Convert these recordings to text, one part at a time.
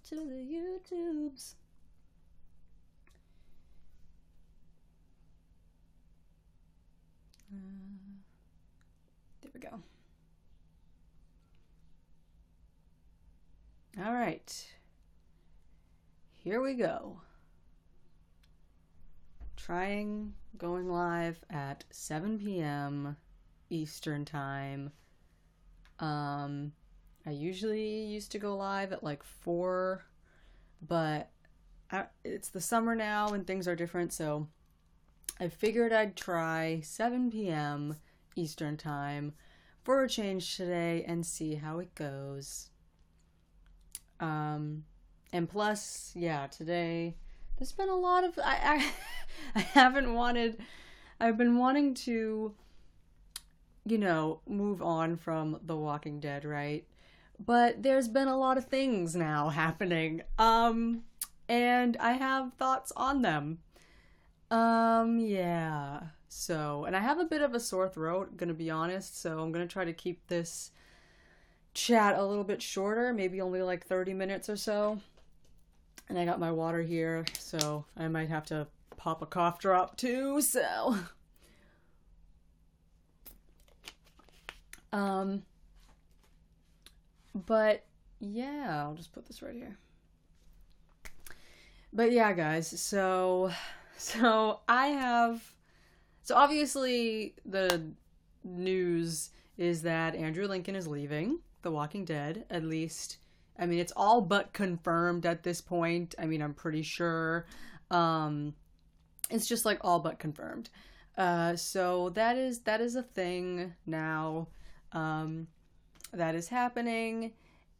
to the YouTubes. There we go. All right. Here we go. Trying going live at 7 p.m. Eastern time. I usually used to go live at like 4, but it's the summer now and things are different, so I figured I'd try 7 p.m. Eastern time for a change today and see how it goes. And plus, yeah, today there's been a lot of I I've been wanting to, you know, move on from The Walking Dead, right? But there's been a lot of things now happening. And I have thoughts on them. Yeah. So, and I have a bit of a sore throat, gonna be honest, so I'm gonna try to keep this chat a little bit shorter, maybe only like 30 minutes or so. And I got my water here, so I might have to pop a cough drop too, so. But yeah, I'll just put this right here. But yeah, guys, so obviously the news is that Andrew Lincoln is leaving The Walking Dead, at least. I mean, it's all but confirmed at this point. I mean, I'm pretty sure. It's just like all but confirmed. So that is a thing now. That is happening,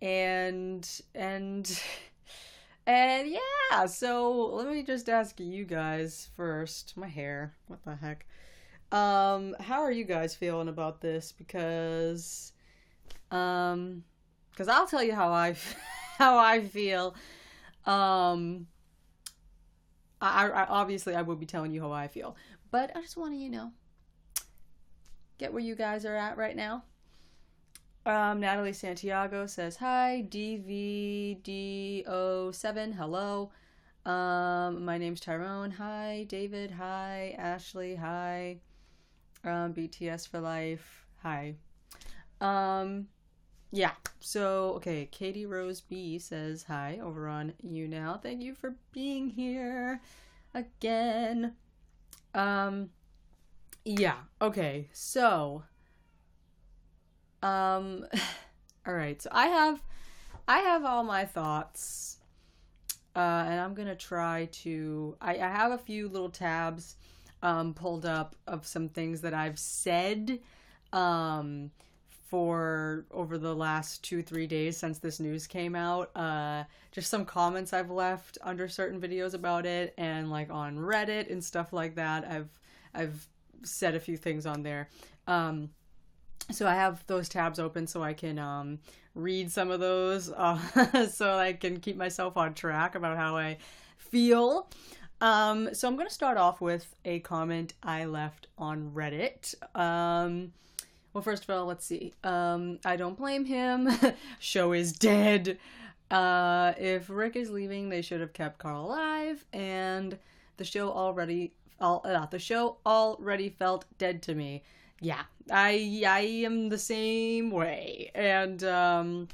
and yeah, so let me just ask you guys first. My hair, what the heck? How are you guys feeling about this? Because I'll tell you how I feel. I obviously I will be telling you how I feel, but I just want to, you know, get where you guys are at right now. Natalie Santiago says, hi, DVDO7, hello. My name's Tyrone, hi. David, hi. Ashley, hi. BTS for life, hi. Yeah, so, okay, Katie Rose B says, hi, over on You Now. Thank you for being here again. Yeah, okay, so... all right, so I have all my thoughts, and I'm gonna try to, I have a few little tabs, pulled up of some things that I've said, for over the last 2-3 days since this news came out, just some comments I've left under certain videos about it, and like on Reddit and stuff like that, I've said a few things on there, so I have those tabs open so I can read some of those so I can keep myself on track about how I feel. So I'm going to start off with a comment I left on Reddit. Well, first of all, let's see. I don't blame him. Show is dead. If Rick is leaving, they should have kept Carl alive, and the show already felt dead to me. Yeah, I am the same way, and I'm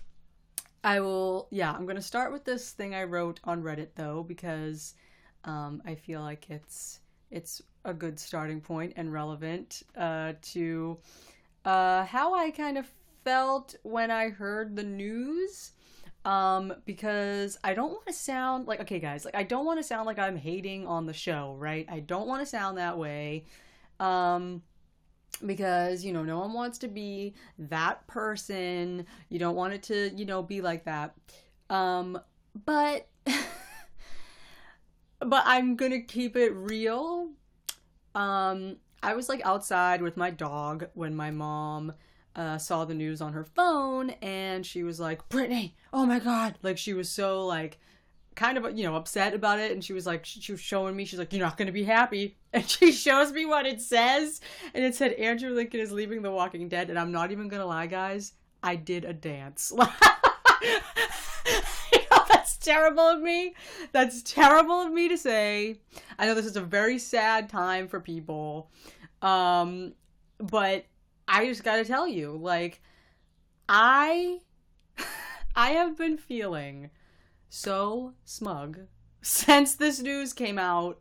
gonna start with this thing I wrote on Reddit though, because I feel like it's a good starting point and relevant to how I kind of felt when I heard the news, because I don't want to sound like, okay guys, like I don't want to sound like I'm hating on the show, right? I don't want to sound that way, because, you know, no one wants to be that person. You don't want it to, you know, be like that. But but I'm gonna keep it real. I was like outside with my dog when my mom saw the news on her phone, and she was like, Brittany, oh my god, like she was so like kind of, you know, upset about it, and she was like, she was showing me, she's like, you're not gonna be happy, and she shows me what it says, and it said Andrew Lincoln is leaving The Walking Dead, and I'm not even gonna lie, guys, I did a dance. You know, that's terrible of me. That's terrible of me to say. I know this is a very sad time for people. But I just gotta tell you, like, I have been feeling so smug since this news came out.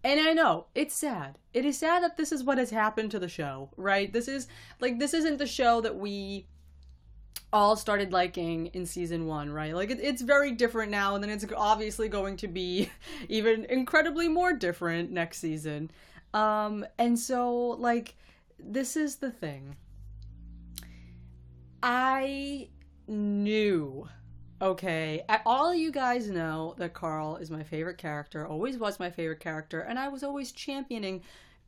And I know, it's sad. It is sad that this is what has happened to the show, right? This isn't the show that we all started liking in season 1, right? Like, it's very different now, and then it's obviously going to be even incredibly more different next season. And so, like, this is the thing. I knew, okay, all you guys know that Carl is my favorite character, always was my favorite character, and I was always championing,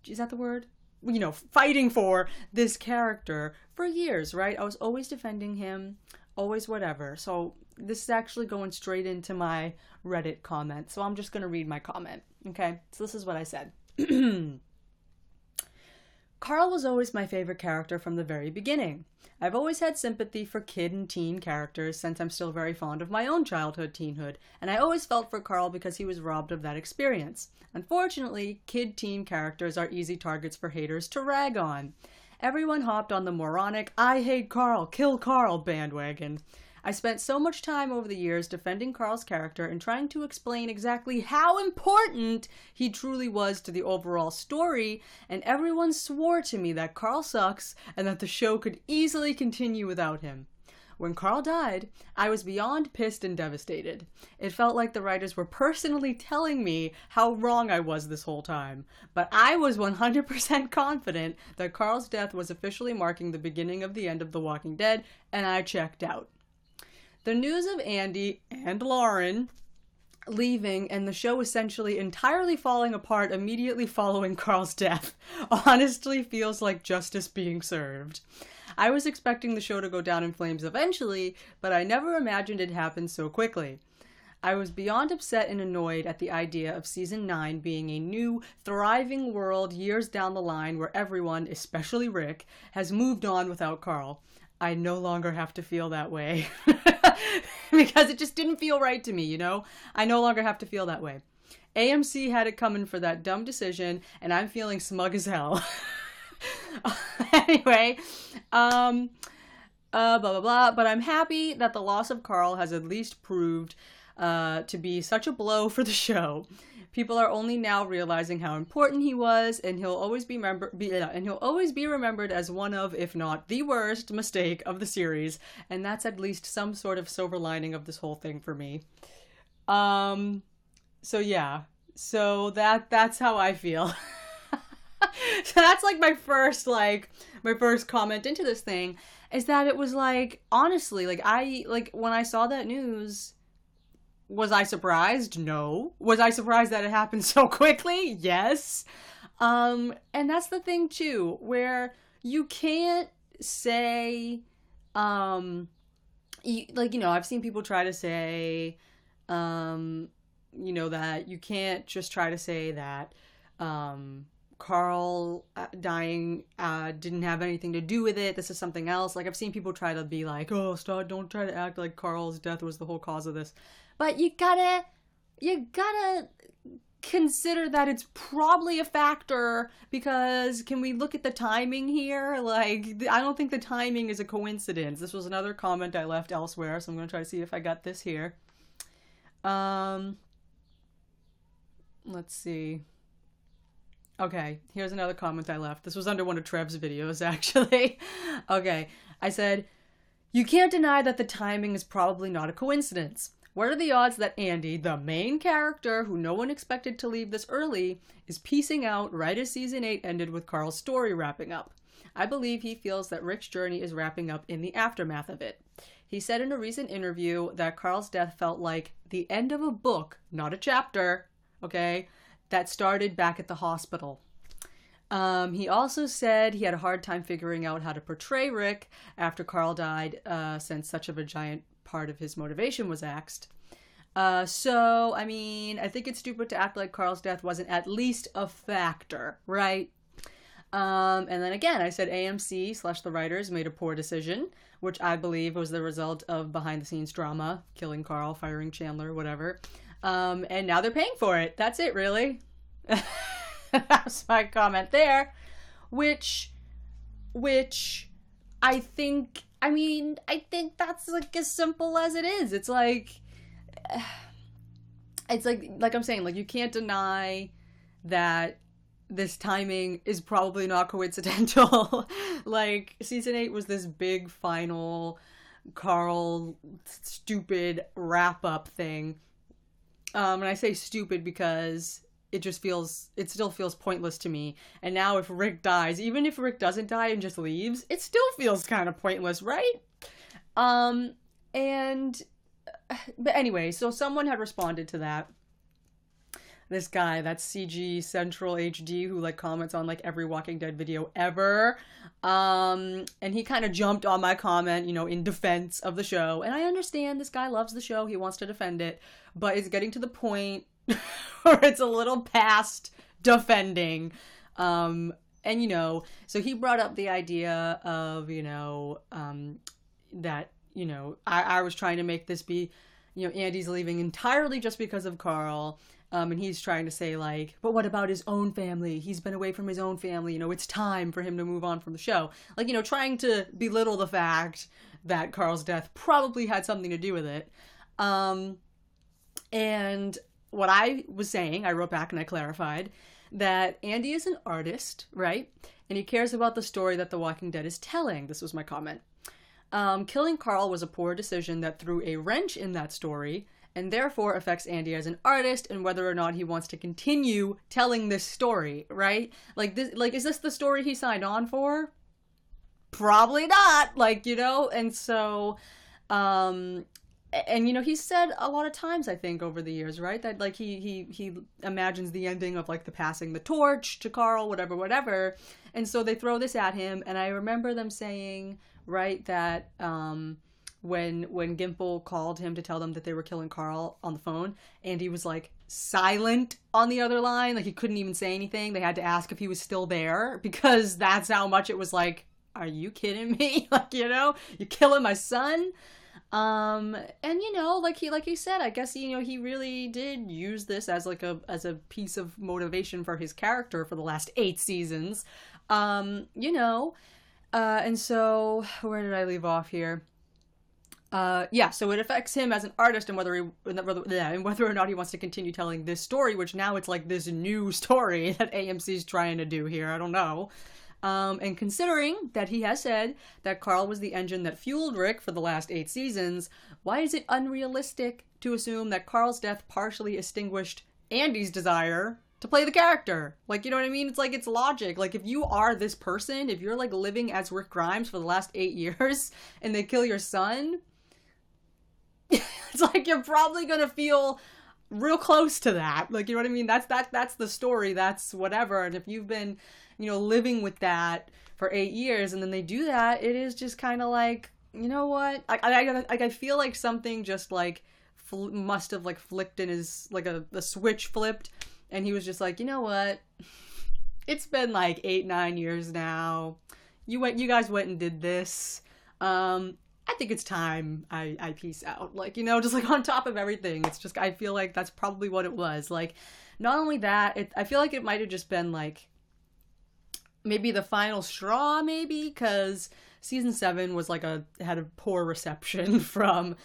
is that the word? You know, fighting for this character for years, right? I was always defending him, always whatever. So this is actually going straight into my Reddit comment, so I'm just going to read my comment, okay? So this is what I said. Carl was always my favorite character from the very beginning. I've always had sympathy for kid and teen characters since I'm still very fond of my own childhood teenhood, and I always felt for Carl because he was robbed of that experience. Unfortunately, kid-teen characters are easy targets for haters to rag on. Everyone hopped on the moronic, I hate Carl, kill Carl bandwagon. I spent so much time over the years defending Carl's character and trying to explain exactly how important he truly was to the overall story, and everyone swore to me that Carl sucks and that the show could easily continue without him. When Carl died, I was beyond pissed and devastated. It felt like the writers were personally telling me how wrong I was this whole time. But I was 100% confident that Carl's death was officially marking the beginning of the end of The Walking Dead, and I checked out. The news of Andy and Lauren leaving and the show essentially entirely falling apart immediately following Carl's death honestly feels like justice being served. I was expecting the show to go down in flames eventually, but I never imagined it happened so quickly. I was beyond upset and annoyed at the idea of season 9 being a new, thriving world years down the line where everyone, especially Rick, has moved on without Carl. I no longer have to feel that way. Because it just didn't feel right to me, you know? I no longer have to feel that way. AMC had it coming for that dumb decision, and I'm feeling smug as hell. Anyway, blah, blah, blah. But I'm happy that the loss of Carl has at least proved to be such a blow for the show. People are only now realizing how important he was, and he'll always be remembered as one of, if not the worst, mistake of the series. And that's at least some sort of silver lining of this whole thing for me. So yeah, so that's how I feel. So that's like my first comment into this thing, is that it was like, honestly, when I saw that news, was I surprised? No. Was I surprised that it happened so quickly? Yes. And that's the thing too, where you can't say, I've seen people try to say, that you can't just try to say that, Carl dying didn't have anything to do with it. This is something else. Like, I've seen people try to be like, oh, stop, don't try to act like Carl's death was the whole cause of this. But you gotta consider that it's probably a factor, because can we look at the timing here? Like, I don't think the timing is a coincidence. This was another comment I left elsewhere, so I'm gonna try to see if I got this here. Let's see. Okay, here's another comment I left. This was under one of Trev's videos, actually. Okay, I said, you can't deny that the timing is probably not a coincidence. What are the odds that Andy, the main character who no one expected to leave this early, is piecing out right as season 8 ended with Carl's story wrapping up? I believe he feels that Rick's journey is wrapping up in the aftermath of it. He said in a recent interview that Carl's death felt like the end of a book, not a chapter, okay, that started back at the hospital. He also said he had a hard time figuring out how to portray Rick after Carl died, since such of a giant part of his motivation was axed. So, I mean, I think it's stupid to act like Carl's death wasn't at least a factor, right? And then again, I said AMC / the writers made a poor decision. which I believe was the result of behind the scenes drama, killing Carl, firing Chandler, whatever. And now they're paying for it. That's it, really. That's my comment there. Which I think, I think that's like as simple as it is. It's like I'm saying, like, you can't deny that this timing is probably not coincidental. Like, season 8 was this big final Carl stupid wrap up thing. And I say stupid because it still feels pointless to me. And now if Rick dies, even if Rick doesn't die and just leaves, it still feels kind of pointless, right? But anyway, so someone had responded to that. This guy, that's CG Central HD, who like comments on like every Walking Dead video ever. And he kind of jumped on my comment, in defense of the show. And I understand this guy loves the show. He wants to defend it, but it's getting to the point where it's a little past defending. So he brought up the idea of, that, I was trying to make this be, Andy's leaving entirely just because of Carl. And he's trying to say, like, but what about his own family? He's been away from his own family. It's time for him to move on from the show. Like, trying to belittle the fact that Carl's death probably had something to do with it. And what I was saying, I wrote back and I clarified that Andy is an artist, right? And he cares about the story that The Walking Dead is telling. This was my comment. Killing Carl was a poor decision that threw a wrench in that story, and therefore affects Andy as an artist and whether or not he wants to continue telling this story, right? Is this the story he signed on for? Probably not, and so, he's said a lot of times, I think, over the years, right, that, like, he imagines the ending of, like, the passing the torch to Carl, whatever, and so they throw this at him, and I remember them saying, right, that, when Gimple called him to tell them that they were killing Carl on the phone, Andy was, like, silent on the other line. Like, he couldn't even say anything. They had to ask if he was still there, because that's how much it was like, are you kidding me? You're killing my son? Like he said, I guess, he really did use this as, like, as a piece of motivation for his character for the last 8 seasons. And so, where did I leave off here? So it affects him as an artist and whether or not he wants to continue telling this story, which now it's like this new story that AMC's trying to do here. I don't know. And considering that he has said that Carl was the engine that fueled Rick for the last 8 seasons, why is it unrealistic to assume that Carl's death partially extinguished Andy's desire to play the character? Like, you know what I mean? It's like, it's logic. Like, if you are this person, if you're, like, living as Rick Grimes for the last 8 years and they kill your son, it's like you're probably gonna feel real close to that. Like, you know what I mean? That's the story. That's whatever. And if you've been, living with that for 8 years and then they do that, it is just kind of like, you know what? I feel like something just like must have like flicked in his, like a switch flipped, and he was just like, you know what? It's been like 8-9 years now. You guys went and did this. I think it's time I peace out. Like, just like on top of everything, it's just, I feel like that's probably what it was. Like, not only that, I feel like it might have just been like maybe the final straw, maybe, because season 7 was like had a poor reception from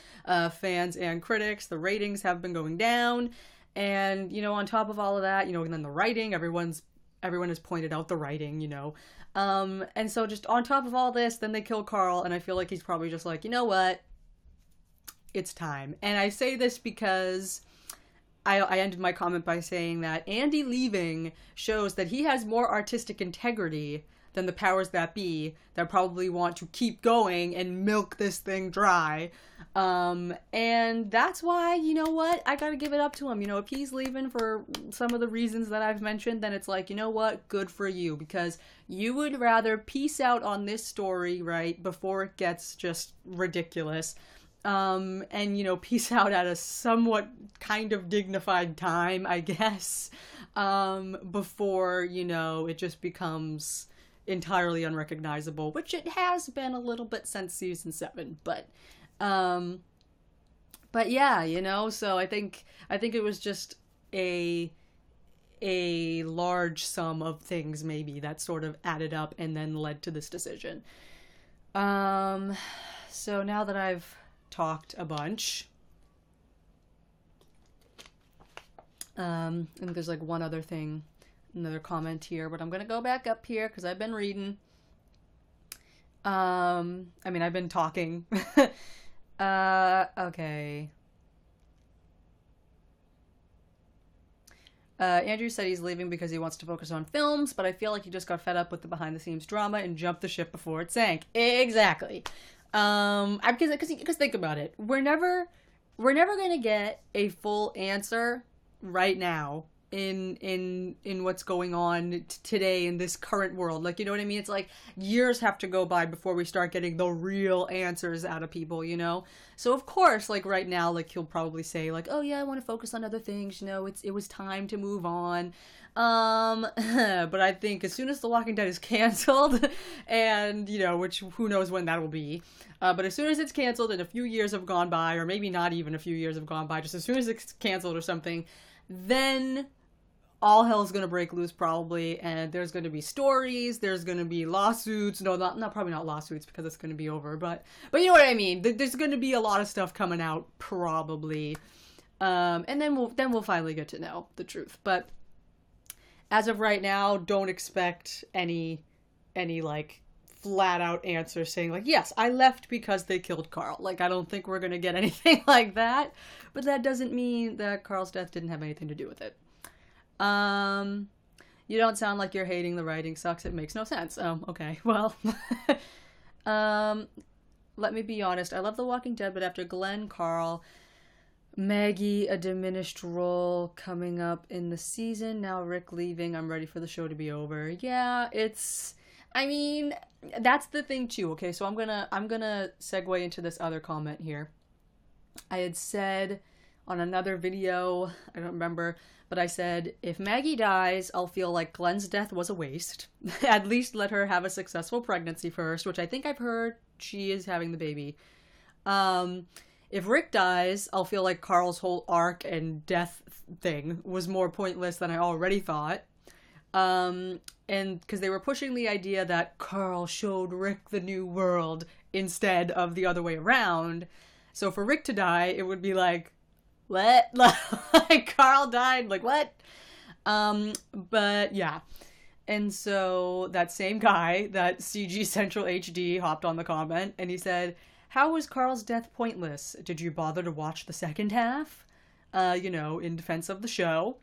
fans and critics. The ratings have been going down, and on top of all of that, and then the writing, everyone has pointed out the writing, and so just on top of all this, then they kill Carl, and I feel like he's probably just like, you know what? It's time. And I say this because I ended my comment by saying that Andy leaving shows that he has more artistic integrity than the powers that be that probably want to keep going and milk this thing dry. And that's why, you know what? I gotta give it up to him. If he's leaving for some of the reasons that I've mentioned, then it's like, you know what? Good for you, because you would rather peace out on this story, right, before it gets just ridiculous. And, peace out at a somewhat kind of dignified time, I guess, before, it just becomes entirely unrecognizable, which it has been a little bit since season 7, but yeah, you know, so I think it was just a large sum of things maybe that sort of added up and then led to this decision. So now that I've talked a bunch, and there's like one other thing, another comment here, but I'm gonna go back up here because I've been reading. I mean, I've been talking. Okay. Andrew said he's leaving because he wants to focus on films, but I feel like he just got fed up with the behind-the-scenes drama and jumped the ship before it sank. Exactly. Because think about it, we're never gonna get a full answer right now in what's going on today in this current world. Like, you know what I mean? It's like years have to go by before we start getting the real answers out of people, you know? So of course, like right now, like he'll probably say like, oh yeah, I want to focus on other things, you know, it was time to move on. But I think as soon as The Walking Dead is canceled, and, you know, which who knows when that will be, but as soon as it's canceled and a few years have gone by, or maybe not even a few years have gone by, just as soon as it's canceled or something, then all hell's gonna break loose probably, and there's gonna be stories, there's gonna be lawsuits. No, not probably not lawsuits because it's gonna be over, but you know what I mean. There's gonna be a lot of stuff coming out probably, and then we'll finally get to know the truth. But as of right now, don't expect any like flat out answer saying like, yes, I left because they killed Carl. Like, I don't think we're gonna get anything like that, but that doesn't mean that Carl's death didn't have anything to do with it. You don't sound like you're hating the writing sucks. It makes no sense. Okay, well, let me be honest. I love The Walking Dead, but after Glenn, Carl, Maggie, a diminished role coming up in the season, now Rick leaving, I'm ready for the show to be over. Yeah, I mean, that's the thing too. Okay, so I'm gonna segue into this other comment here. I had said on another video, I don't remember, but I said, if Maggie dies, I'll feel like Glenn's death was a waste. At least let her have a successful pregnancy first, which I think I've heard she is having the baby. If Rick dies, I'll feel like Carl's whole arc and death thing was more pointless than I already thought. And because they were pushing the idea that Carl showed Rick the new world instead of the other way around. So for Rick to die, it would be like, what? Like, Carl died? Like, what? But yeah. And so that same guy, that CG Central HD, hopped on the comment and he said, how was Carl's death pointless? Did you bother to watch the second half? You know, in defense of the show.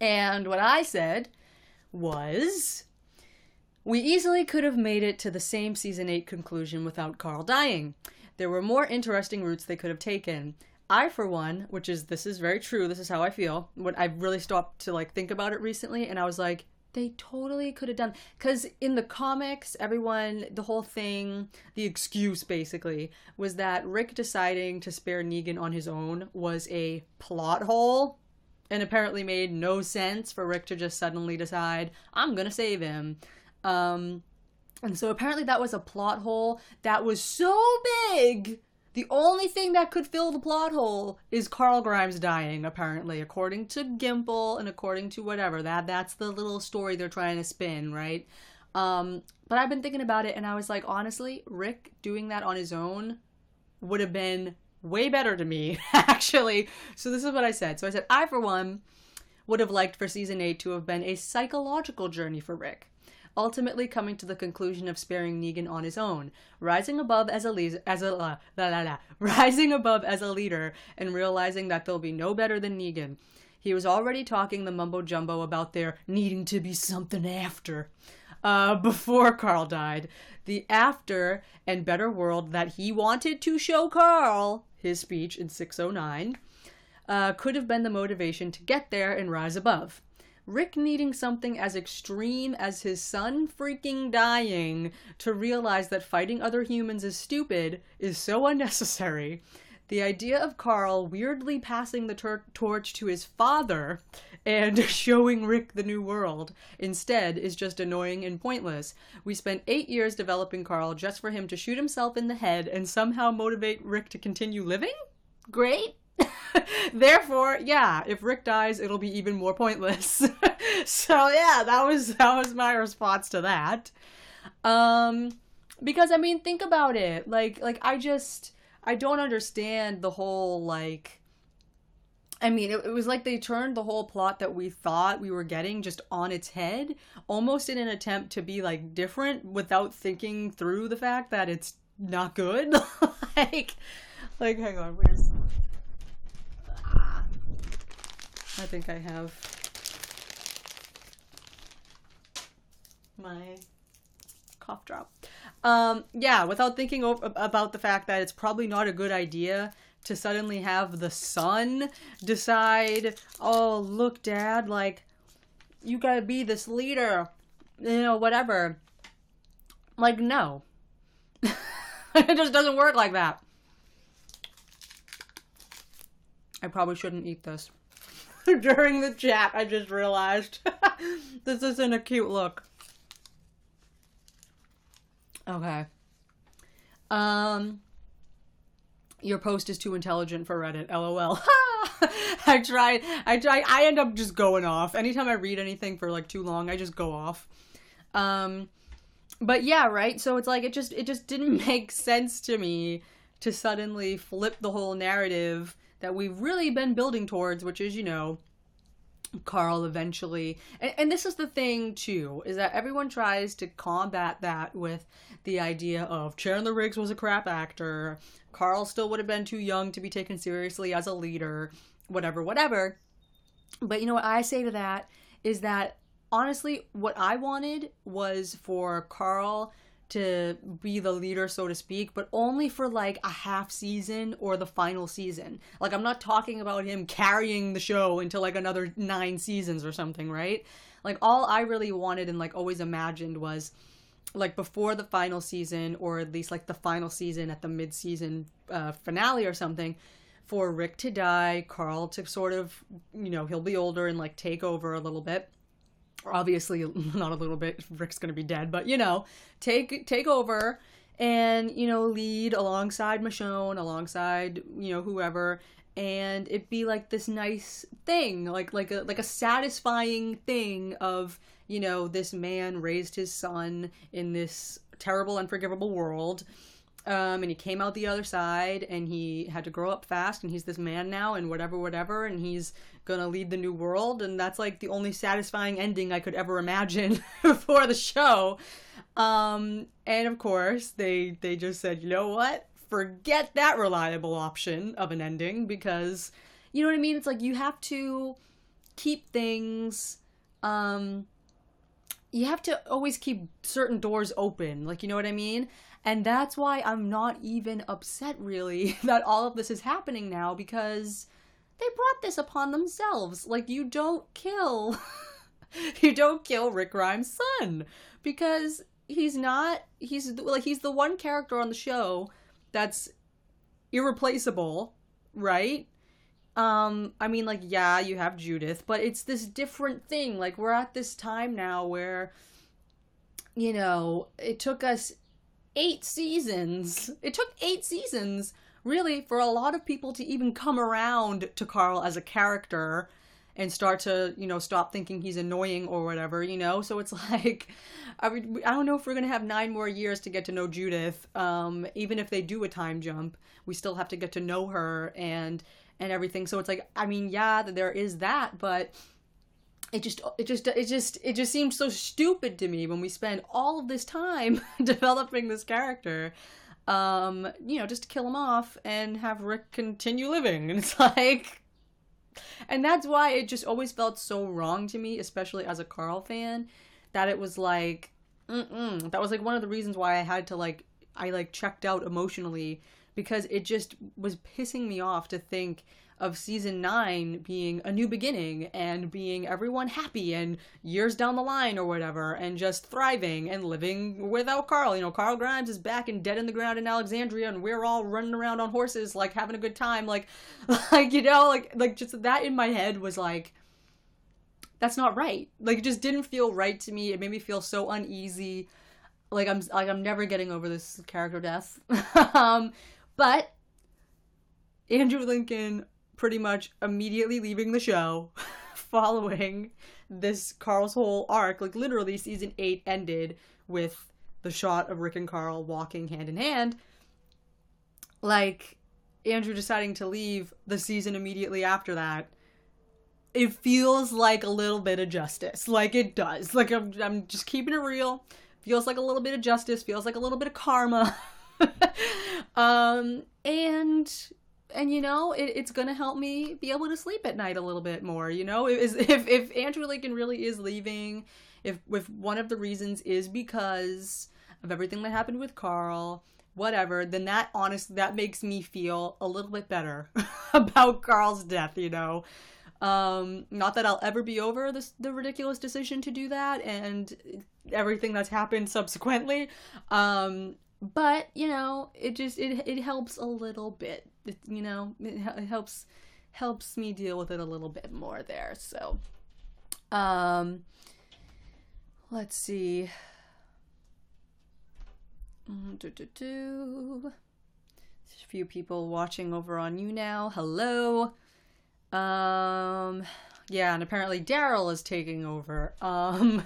And what I said was, we easily could have made it to the same season 8 conclusion without Carl dying. There were more interesting routes they could have taken. I, for one, this is very true, this is how I feel, when I've really stopped to, like, think about it recently, and I was like, they totally could have done, because in the comics, the whole thing, the excuse, basically, was that Rick deciding to spare Negan on his own was a plot hole, and apparently made no sense for Rick to just suddenly decide, I'm gonna save him. And so apparently that was a plot hole that was so big. The only thing that could fill the plot hole is Carl Grimes dying, apparently, according to Gimple and according to whatever. That's the little story they're trying to spin, right? But I've been thinking about it, and I was like, honestly, Rick doing that on his own would have been way better to me, actually. So this is what I said. So I said, I, for one, would have liked for season 8 to have been a psychological journey for Rick, ultimately coming to the conclusion of sparing Negan on his own, rising above as a leader, and realizing that they'll be no better than Negan. He was already talking the mumbo jumbo about there needing to be something after, before Carl died. The after and better world that he wanted to show Carl, his speech in 609, could have been the motivation to get there and rise above. Rick needing something as extreme as his son freaking dying to realize that fighting other humans is stupid is so unnecessary The idea of Carl weirdly passing the torch to his father and showing Rick the new world instead is just annoying and pointless. We spent 8 years developing Carl just for him to shoot himself in the head and somehow motivate Rick to continue living? Great. Therefore, yeah, if Rick dies, it'll be even more pointless. So yeah, that was my response to that. Because I mean, think about it. I don't understand the whole like. I mean, it was like they turned the whole plot that we thought we were getting just on its head, almost in an attempt to be like different without thinking through the fact that it's not good. like, hang on, where's? I think I have my cough drop. Yeah, without thinking about the fact that it's probably not a good idea to suddenly have the son decide, oh, look, Dad, like, you gotta be this leader, you know, whatever. Like, no. It just doesn't work like that. I probably shouldn't eat this. During the chat, I just realized this isn't a cute look. Okay. Your post is too intelligent for Reddit. LOL. I end up just going off. Anytime I read anything for like too long, I just go off. But yeah, right? So it's like it just didn't make sense to me to suddenly flip the whole narrative that we've really been building towards, which is, you know, Carl eventually. And this is the thing, too, is that everyone tries to combat that with the idea of Chandler Riggs was a crap actor, Carl still would have been too young to be taken seriously as a leader, whatever, whatever. But you know what I say to that is that, honestly, what I wanted was for Carl to be the leader, so to speak, but only for like a half season or the final season. Like, I'm not talking about him carrying the show until like another 9 seasons or something, right? Like, all I really wanted and like always imagined was like before the final season, or at least like the final season at the mid-season finale or something, for Rick to die, Carl to sort of, you know, he'll be older and like take over a little bit. Obviously not a little bit, Rick's gonna be dead, but you know, take over and, you know, lead alongside Michonne, alongside, you know, whoever, and it be like this nice thing, like a satisfying thing of, you know, this man raised his son in this terrible, unforgivable world, and he came out the other side, and he had to grow up fast, and he's this man now, and whatever, and he's gonna lead the new world, and that's like the only satisfying ending I could ever imagine for the show. And of course, they just said, you know what? Forget that reliable option of an ending, because, you know what I mean? It's like you have to keep things, you have to always keep certain doors open, like, you know what I mean? And that's why I'm not even upset, really, that all of this is happening now, because they brought this upon themselves. Like, you don't kill Rick Grimes' son, because he's the one character on the show that's irreplaceable, right? I mean, like, yeah, you have Judith, but it's this different thing. Like, we're at this time now where, you know, it took 8 seasons. It took 8 seasons, really, for a lot of people to even come around to Carl as a character and start to, you know, stop thinking he's annoying or whatever, you know? So it's like, I don't know if we're going to have 9 more years to get to know Judith. Even if they do a time jump, we still have to get to know her and everything. So it's like, I mean, yeah, there is that, but it just seems so stupid to me when we spend all of this time developing this character, you know, just to kill him off and have Rick continue living. And it's like, and that's why it just always felt so wrong to me, especially as a Carl fan, that it was like, that was like one of the reasons why I had to I checked out emotionally because it just was pissing me off to think of season 9 being a new beginning and being everyone happy and years down the line or whatever and just thriving and living without Carl. You know, Carl Grimes is back and dead in the ground in Alexandria and we're all running around on horses like having a good time, like you know, like just that in my head was like, that's not right. Like, it just didn't feel right to me. It made me feel so uneasy. Like I'm never getting over this character death. But Andrew Lincoln pretty much immediately leaving the show following this Carl's whole arc, like literally season 8 ended with the shot of Rick and Carl walking hand in hand. Like, Andrew deciding to leave the season immediately after that, it feels like a little bit of justice. Like, it does. Like, I'm just keeping it real. Feels like a little bit of justice. Feels like a little bit of karma. And you know, it's gonna help me be able to sleep at night a little bit more. You know, if Andrew Lincoln really is leaving, if one of the reasons is because of everything that happened with Carl, whatever, then that makes me feel a little bit better about Carl's death. You know, not that I'll ever be over the ridiculous decision to do that and everything that's happened subsequently. But, you know, it helps a little bit. You know, it helps me deal with it a little bit more there. So, let's see. There's a few people watching over on YouNow. Hello. Yeah, and apparently Daryl is taking over.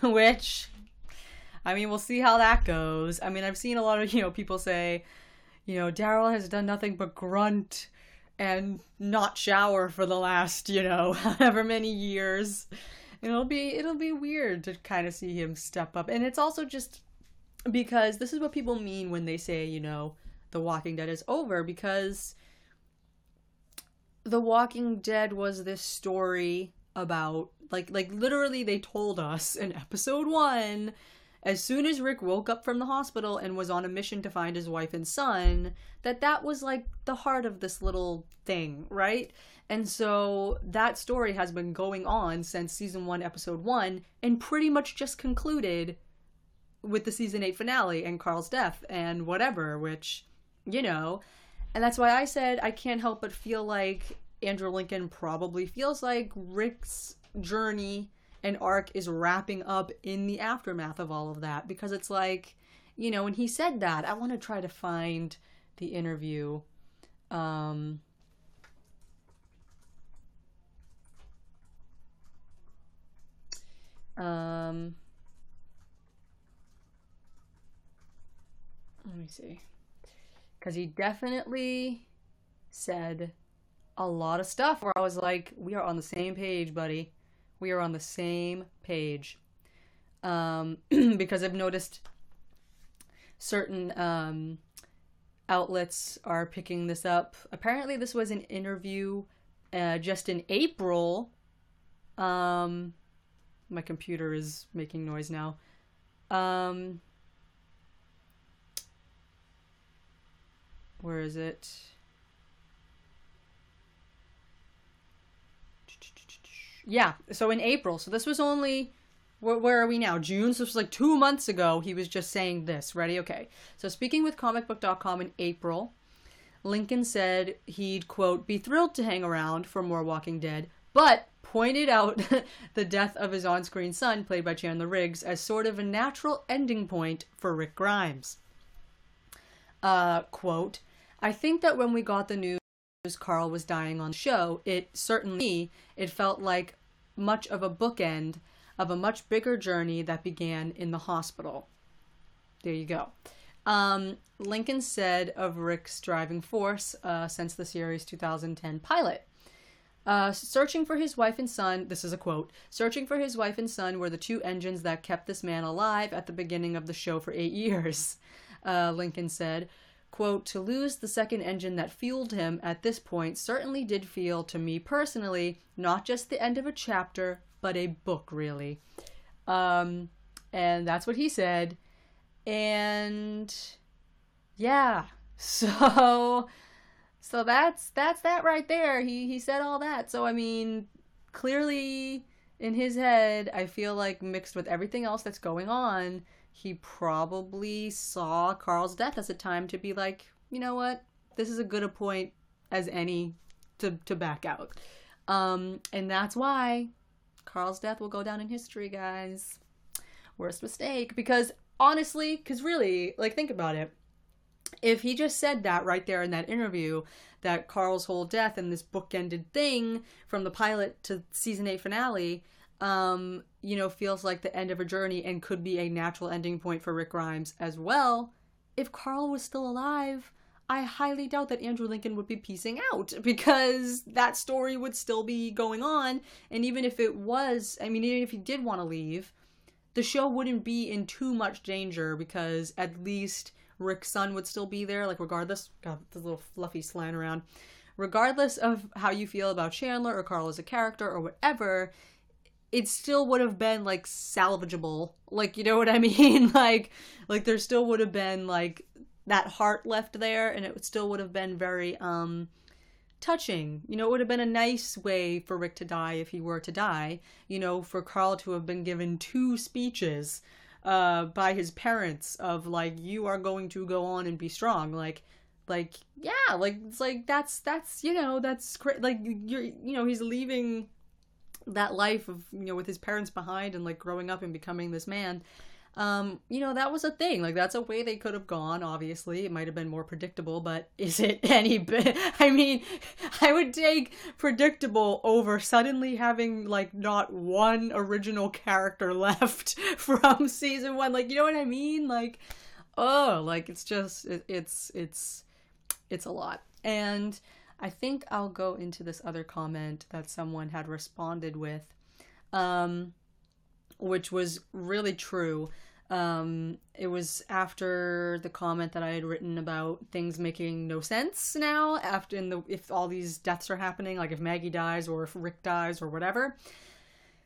Which, I mean, we'll see how that goes. I mean, I've seen a lot of, you know, people say, you know, Daryl has done nothing but grunt and not shower for the last, you know, however many years. It'll be weird to kind of see him step up. And it's also just because this is what people mean when they say, you know, The Walking Dead is over, because The Walking Dead was this story about, like literally they told us in episode 1, as soon as Rick woke up from the hospital and was on a mission to find his wife and son, that was like the heart of this little thing, right? And so that story has been going on since season 1, episode 1, and pretty much just concluded with the season 8 finale and Carl's death and whatever, which, you know, and that's why I said I can't help but feel like Andrew Lincoln probably feels like Rick's journey and arc is wrapping up in the aftermath of all of that, because it's like, you know, when he said that, I want to try to find the interview. Let me see, because he definitely said a lot of stuff where I was like, we are on the same page, buddy. We are on the same page. Because I've noticed certain outlets are picking this up. Apparently this was an interview just in April. My computer is making noise now. Where is it? Yeah, so in April. So this was only, where are we now? June? So this was like 2 months ago. He was just saying this. Ready? Okay. So speaking with comicbook.com in April, Lincoln said he'd, quote, be thrilled to hang around for more Walking Dead, but pointed out the death of his on-screen son, played by Chandler Riggs, as sort of a natural ending point for Rick Grimes. Quote, I think that when we got the news Carl was dying on the show, it felt like much of a bookend of a much bigger journey that began in the hospital. There you go. Lincoln said of Rick's driving force since the series' 2010 pilot. Searching for his wife and son, this is a quote, searching for his wife and son were the two engines that kept this man alive at the beginning of the show for 8 years. Lincoln said, quote, to lose the second engine that fueled him at this point certainly did feel, to me personally, not just the end of a chapter, but a book, really. And that's what he said. And yeah, So that's that right there. He said all that. So I mean, clearly in his head, I feel like mixed with everything else that's going on, he probably saw Carl's death as a time to be like, you know what, this is a good a point as any to back out. And that's why Carl's death will go down in history, guys. Worst mistake. Because honestly, because really, like, think about it. If he just said that right there in that interview, that Carl's whole death and this bookended thing from the pilot to season 8 finale, feels like the end of a journey and could be a natural ending point for Rick Grimes as well. If Carl was still alive, I highly doubt that Andrew Lincoln would be piecing out, because that story would still be going on. And even if it was, even if he did want to leave, the show wouldn't be in too much danger, because at least Rick's son would still be there, like, regardless. God, this little fluffy slant around. Regardless of how you feel about Chandler or Carl as a character or whatever, it still would have been, like, salvageable. Like, you know what I mean? like there still would have been, like, that heart left there, and it still would have been very, touching. It would have been a nice way for Rick to die if he were to die. For Carl to have been given 2 speeches by his parents of, like, you are going to go on and be strong. Yeah, like, it's like, that's, that's great. Like, he's leaving that life of, with his parents behind and, like, growing up and becoming this man. That was a thing. Like, that's a way they could have gone, obviously. It might have been more predictable, but is it any bit? I mean, I would take predictable over suddenly having, like, not one original character left from season 1. Like, you know what I mean? Like, oh, like, it's just, it's a lot. And I think I'll go into this other comment that someone had responded with, which was really true. It was after the comment that I had written about things making no sense now, if all these deaths are happening, like if Maggie dies or if Rick dies or whatever.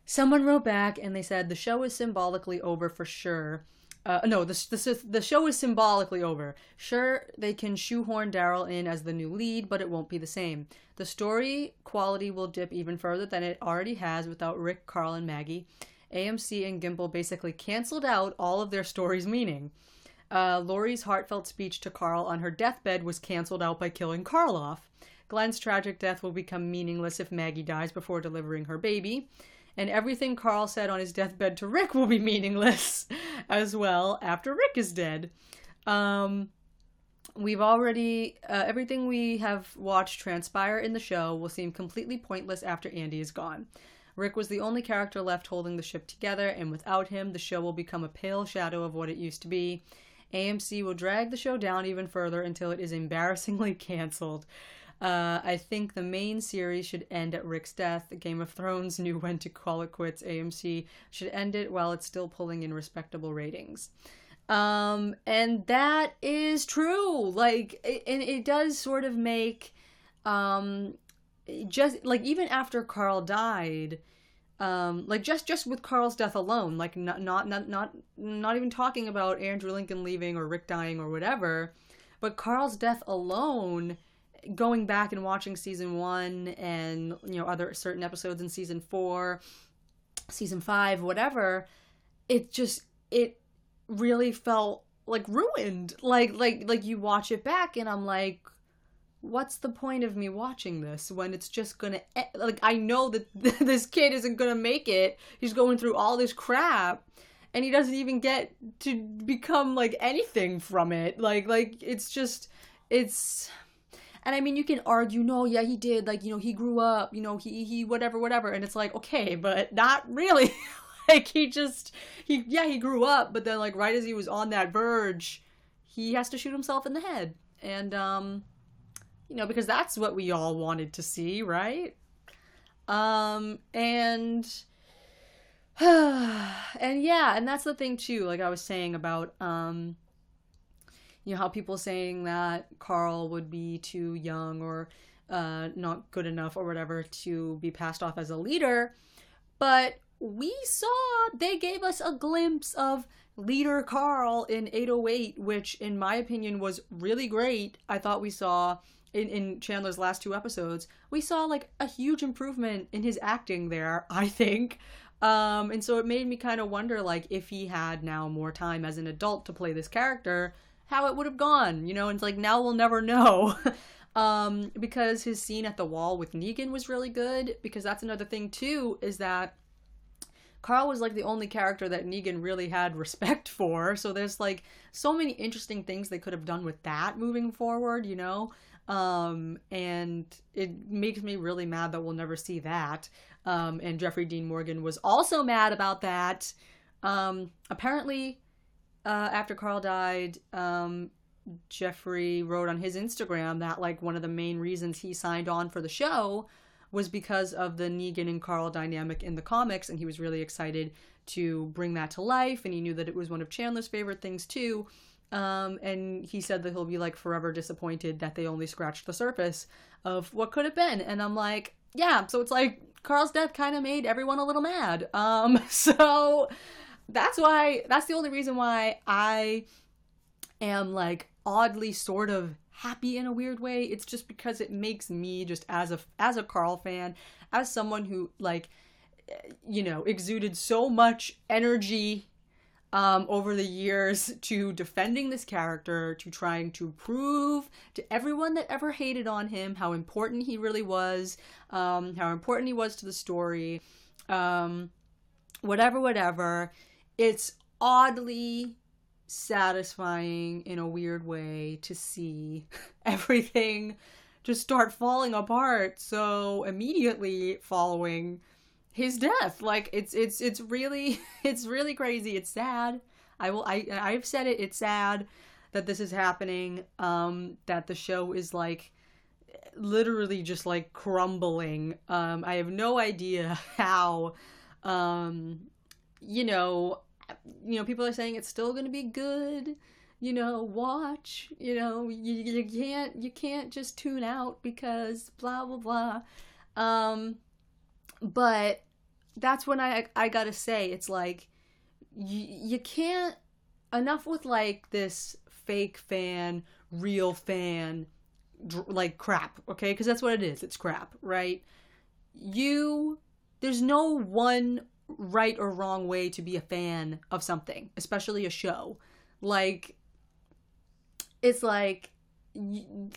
Someone wrote back and they said, the show is symbolically over for sure. The show is symbolically over. Sure, they can shoehorn Daryl in as the new lead, but it won't be the same. The story quality will dip even further than it already has without Rick, Carl, and Maggie. AMC and Gimple basically canceled out all of their story's meaning. Laurie's heartfelt speech to Carl on her deathbed was canceled out by killing Carl off. Glenn's tragic death will become meaningless if Maggie dies before delivering her baby. And everything Carl said on his deathbed to Rick will be meaningless as well after Rick is dead. We've already, everything we have watched transpire in the show will seem completely pointless after Andy is gone. Rick was the only character left holding the ship together, and without him, the show will become a pale shadow of what it used to be. AMC will drag the show down even further until it is embarrassingly canceled. I think the main series should end at Rick's death. Game of Thrones knew when to call it quits. AMC should end it while it's still pulling in respectable ratings. And that is true. Like, and it does sort of make, just like, even after Carl died, like just with Carl's death alone, like not even talking about Andrew Lincoln leaving or Rick dying or whatever, but Carl's death alone, going back and watching season 1 and, other certain episodes in season 4, season 5, whatever, it really felt like ruined. Like you watch it back and I'm like, what's the point of me watching this when it's just gonna, like, I know that this kid isn't gonna make it. He's going through all this crap and he doesn't even get to become, like, anything from it. Like it's just, it's, and I mean, you can argue, no, yeah, he did, like, he grew up, he whatever, and it's like, okay, but not really. Like, he grew up, but then, like, right as he was on that verge, he has to shoot himself in the head. And, because that's what we all wanted to see, right? And yeah, and that's the thing too, like I was saying about, how people saying that Carl would be too young or not good enough or whatever to be passed off as a leader. But they gave us a glimpse of leader Carl in 808, which in my opinion was really great. I thought we saw in Chandler's last two episodes, we saw like a huge improvement in his acting there, I think. And so it made me kind of wonder, like, if he had now more time as an adult to play this character, how it would have gone, you know? And it's like, now we'll never know. Because his scene at the wall with Negan was really good, because that's another thing too, is that Carl was like the only character that Negan really had respect for. So there's like so many interesting things they could have done with that moving forward, you know? And it makes me really mad that we'll never see that. And Jeffrey Dean Morgan was also mad about that. Apparently, after Carl died, Jeffrey wrote on his Instagram that like one of the main reasons he signed on for the show was because of the Negan and Carl dynamic in the comics, and he was really excited to bring that to life, and he knew that it was one of Chandler's favorite things too. And he said that he'll be like forever disappointed that they only scratched the surface of what could have been. And I'm like, yeah, so it's like Carl's death kind of made everyone a little mad. So that's the only reason why I am like oddly sort of happy in a weird way. It's just because it makes me, just as a Carl fan, as someone who like, you know, exuded so much energy over the years to defending this character, to trying to prove to everyone that ever hated on him how important he really was, how important he was to the story, whatever. It's oddly satisfying in a weird way to see everything just start falling apart so immediately following his death. Like it's really it's really crazy. It's sad. I've said it. It's sad that this is happening. That the show is like literally just like crumbling. I have no idea how. You know, people are saying it's still going to be good. You know, watch. You know, you can't just tune out because blah blah blah. But that's when I gotta say, it's like, you can't, enough with like this fake fan, real fan, like crap, okay? Because that's what it is, it's crap, right? There's no one right or wrong way to be a fan of something, especially a show. Like, it's like, you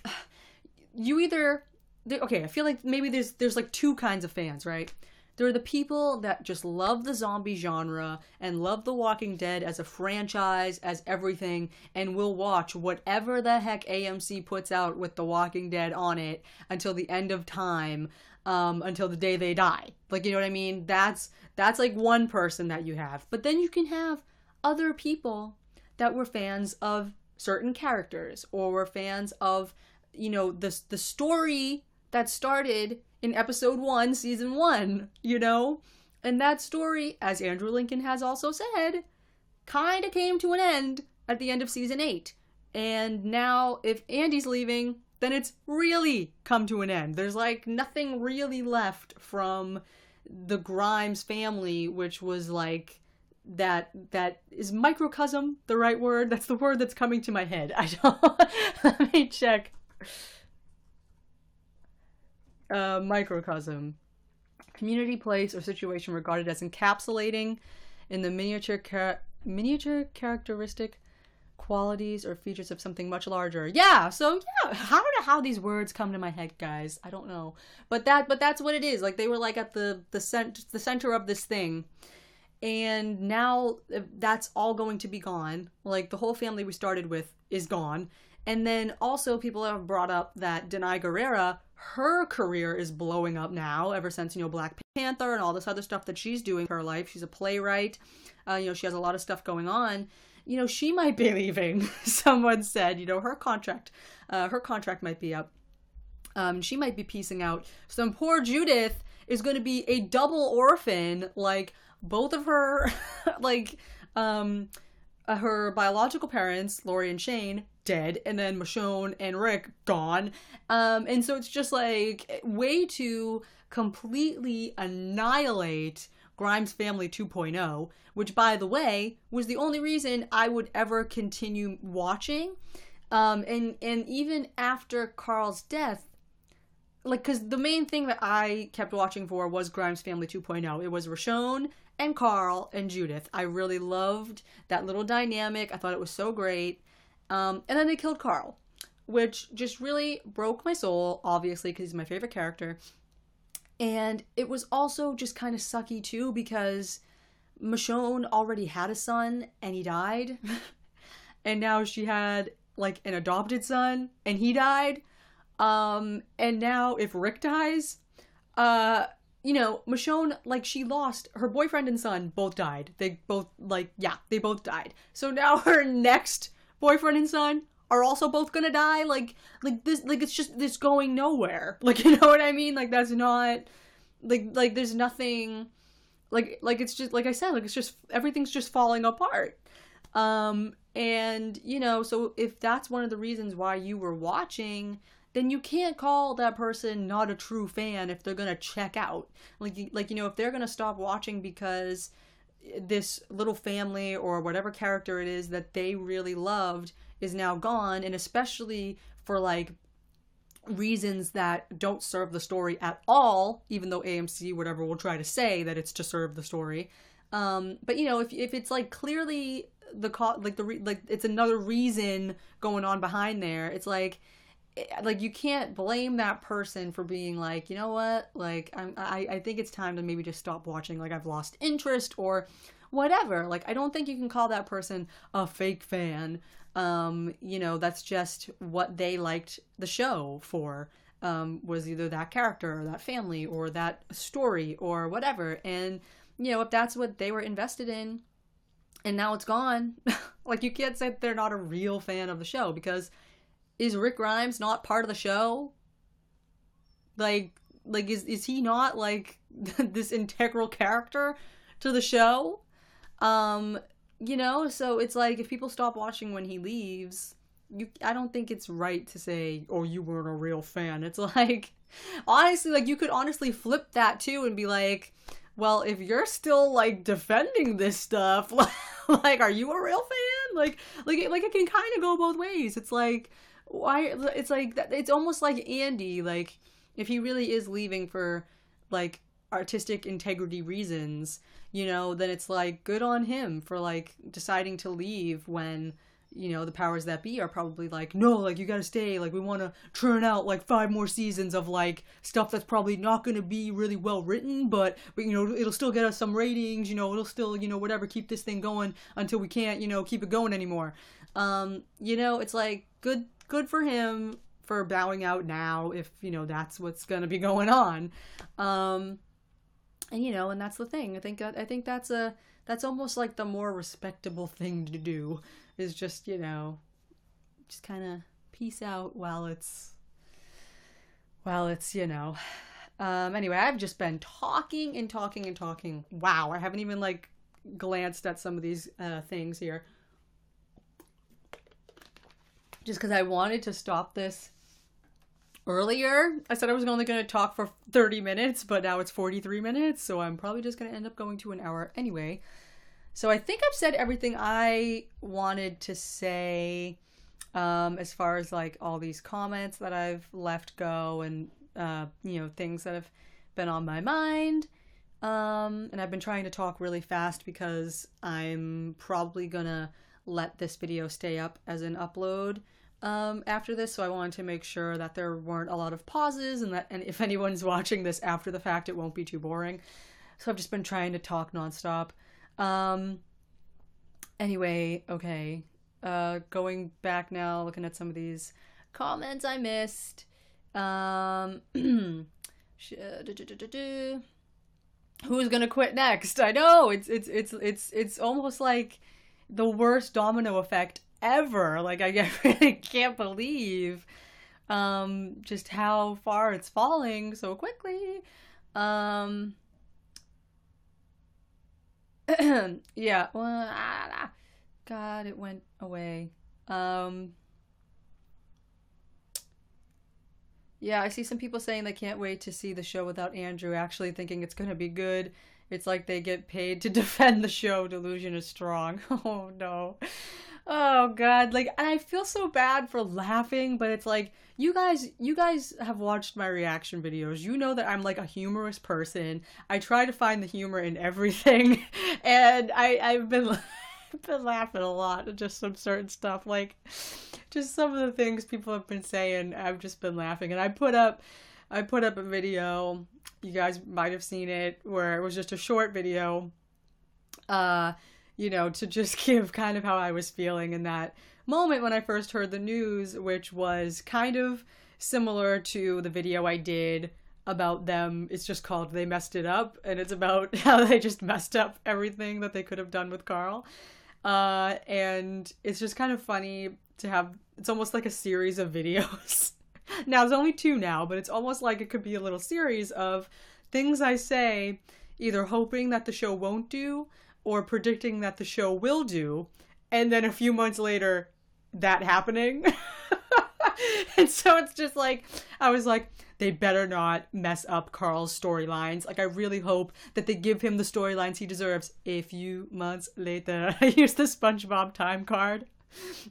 either, okay, I feel like maybe there's like two kinds of fans, right? There are the people that just love the zombie genre and love The Walking Dead as a franchise, as everything, and will watch whatever the heck AMC puts out with The Walking Dead on it until the end of time, until the day they die. Like, you know what I mean? That's like one person that you have. But then you can have other people that were fans of certain characters, or were fans of, you know, the story that started in episode 1, season 1, you know? And that story, as Andrew Lincoln has also said, kind of came to an end at the end of season 8. And now, if Andy's leaving, then it's really come to an end. There's like nothing really left from the Grimes family, which was like, that is microcosm the right word? That's the word that's coming to my head. I don't, let me check. Microcosm, community, place, or situation regarded as encapsulating in the miniature characteristic qualities or features of something much larger. Yeah, so yeah, how these words come to my head, guys. I don't know, but that's what it is. Like, they were like at the center of this thing, and now that's all going to be gone. Like, the whole family we started with is gone. And then also people have brought up that Denai Guerrera, her career is blowing up now ever since, you know, Black Panther and all this other stuff that she's doing in her life. She's a playwright. You know, she has a lot of stuff going on. You know, she might be leaving. Someone said, you know, her contract might be up. She might be piecing out. Some poor Judith is going to be a double orphan. Like, both of her, like, her biological parents, Laurie and Shane, dead, and then Michonne and Rick gone. And so it's just like way to completely annihilate Grimes Family 2.0, which, by the way, was the only reason I would ever continue watching. And even after Carl's death, like, because the main thing that I kept watching for was Grimes Family 2.0. It was Roshone and Carl and Judith. I really loved that little dynamic. I thought it was so great. And then they killed Carl, which just really broke my soul, obviously, because he's my favorite character. And it was also just kind of sucky, too, because Michonne already had a son, and he died. And now she had, like, an adopted son, and he died. And now if Rick dies, you know, Michonne, like, she lost her boyfriend and son, both died. They both, like, yeah, they both died. So now her next boyfriend and son are also both gonna die. Like this, like, it's just this going nowhere. Like, you know what I mean? Like, that's not, like there's nothing, like it's just, like I said, like, it's just, everything's just falling apart. And, you know, so if that's one of the reasons why you were watching, then you can't call that person not a true fan if they're gonna check out. Like, you know, if they're gonna stop watching because this little family or whatever character it is that they really loved is now gone, and especially for, like, reasons that don't serve the story at all, even though AMC, whatever, will try to say that it's to serve the story. But, you know, if it's, like, clearly it's another reason going on behind there, it's like you can't blame that person for being like, you know what, like, I think it's time to maybe just stop watching, like, I've lost interest or whatever. Like, I don't think you can call that person a fake fan. You know, that's just what they liked the show for, was either that character or that family or that story or whatever. And, you know, if that's what they were invested in and now it's gone, like, you can't say they're not a real fan of the show, because is Rick Grimes not part of the show? Like is he not, like, this integral character to the show? You know, so it's like, if people stop watching when he leaves, I don't think it's right to say, oh, you weren't a real fan. It's like, honestly, like, you could honestly flip that too and be like, well, if you're still, like, defending this stuff, like, are you a real fan? Like it can kind of go both ways. It's like, why? It's like, it's almost like Andy, like, if he really is leaving for, like, artistic integrity reasons, you know, then it's like, good on him for, like, deciding to leave when, you know, the powers that be are probably like, no, like, you gotta stay, like, we want to churn out, like, 5 more seasons of, like, stuff that's probably not gonna be really well written, but you know, it'll still get us some ratings, you know, it'll still, you know, whatever, keep this thing going until we can't, you know, keep it going anymore. You know, it's like, good for him for bowing out now, if, you know, that's what's gonna be going on. And, you know, and that's the thing. I think that's almost like the more respectable thing to do, is just, you know, just kind of peace out while it's, you know. Anyway, I've just been talking and talking and talking. Wow, I haven't even, like, glanced at some of these things here. Just because I wanted to stop this earlier. I said I was only going to talk for 30 minutes, but now it's 43 minutes, so I'm probably just going to end up going to an hour anyway. So I think I've said everything I wanted to say, as far as, like, all these comments that I've left go, and, you know, things that have been on my mind. And I've been trying to talk really fast because I'm probably gonna let this video stay up as an upload after this, so I wanted to make sure that there weren't a lot of pauses, and if anyone's watching this after the fact, it won't be too boring. So I've just been trying to talk nonstop. Anyway, okay. Going back now, looking at some of these comments I missed. Who's gonna quit next? I know, it's almost like the worst domino effect ever. Like, I really can't believe just how far it's falling so quickly. Yeah, well, God, it went away. Yeah, I see some people saying they can't wait to see the show without Andrew, actually thinking it's gonna be good. It's like they get paid to defend the show Delusion is Strong. Oh no. Oh god, like I feel so bad for laughing, but it's like you guys have watched my reaction videos. You know that I'm like a humorous person. I try to find the humor in everything, and I've been I've been laughing a lot at just some certain stuff, like just some of the things people have been saying. I've just been laughing, and I put up a video. You guys might have seen it, where it was just a short video, uh, to just give kind of how I was feeling in that moment when I first heard the news, which was kind of similar to the video I did about them. It's just called They Messed It Up, and it's about how they just messed up everything that they could have done with Carl. And it's just kind of funny to have, it's almost like a series of videos. Now, there's only two now, but it's almost like it could be a little series of things I say, either hoping that the show won't do or predicting that the show will do, and then a few months later, that happening. And so it's just like, I was like, they better not mess up Carl's storylines. Like, I really hope that they give him the storylines he deserves. A few months later, I used the SpongeBob time card.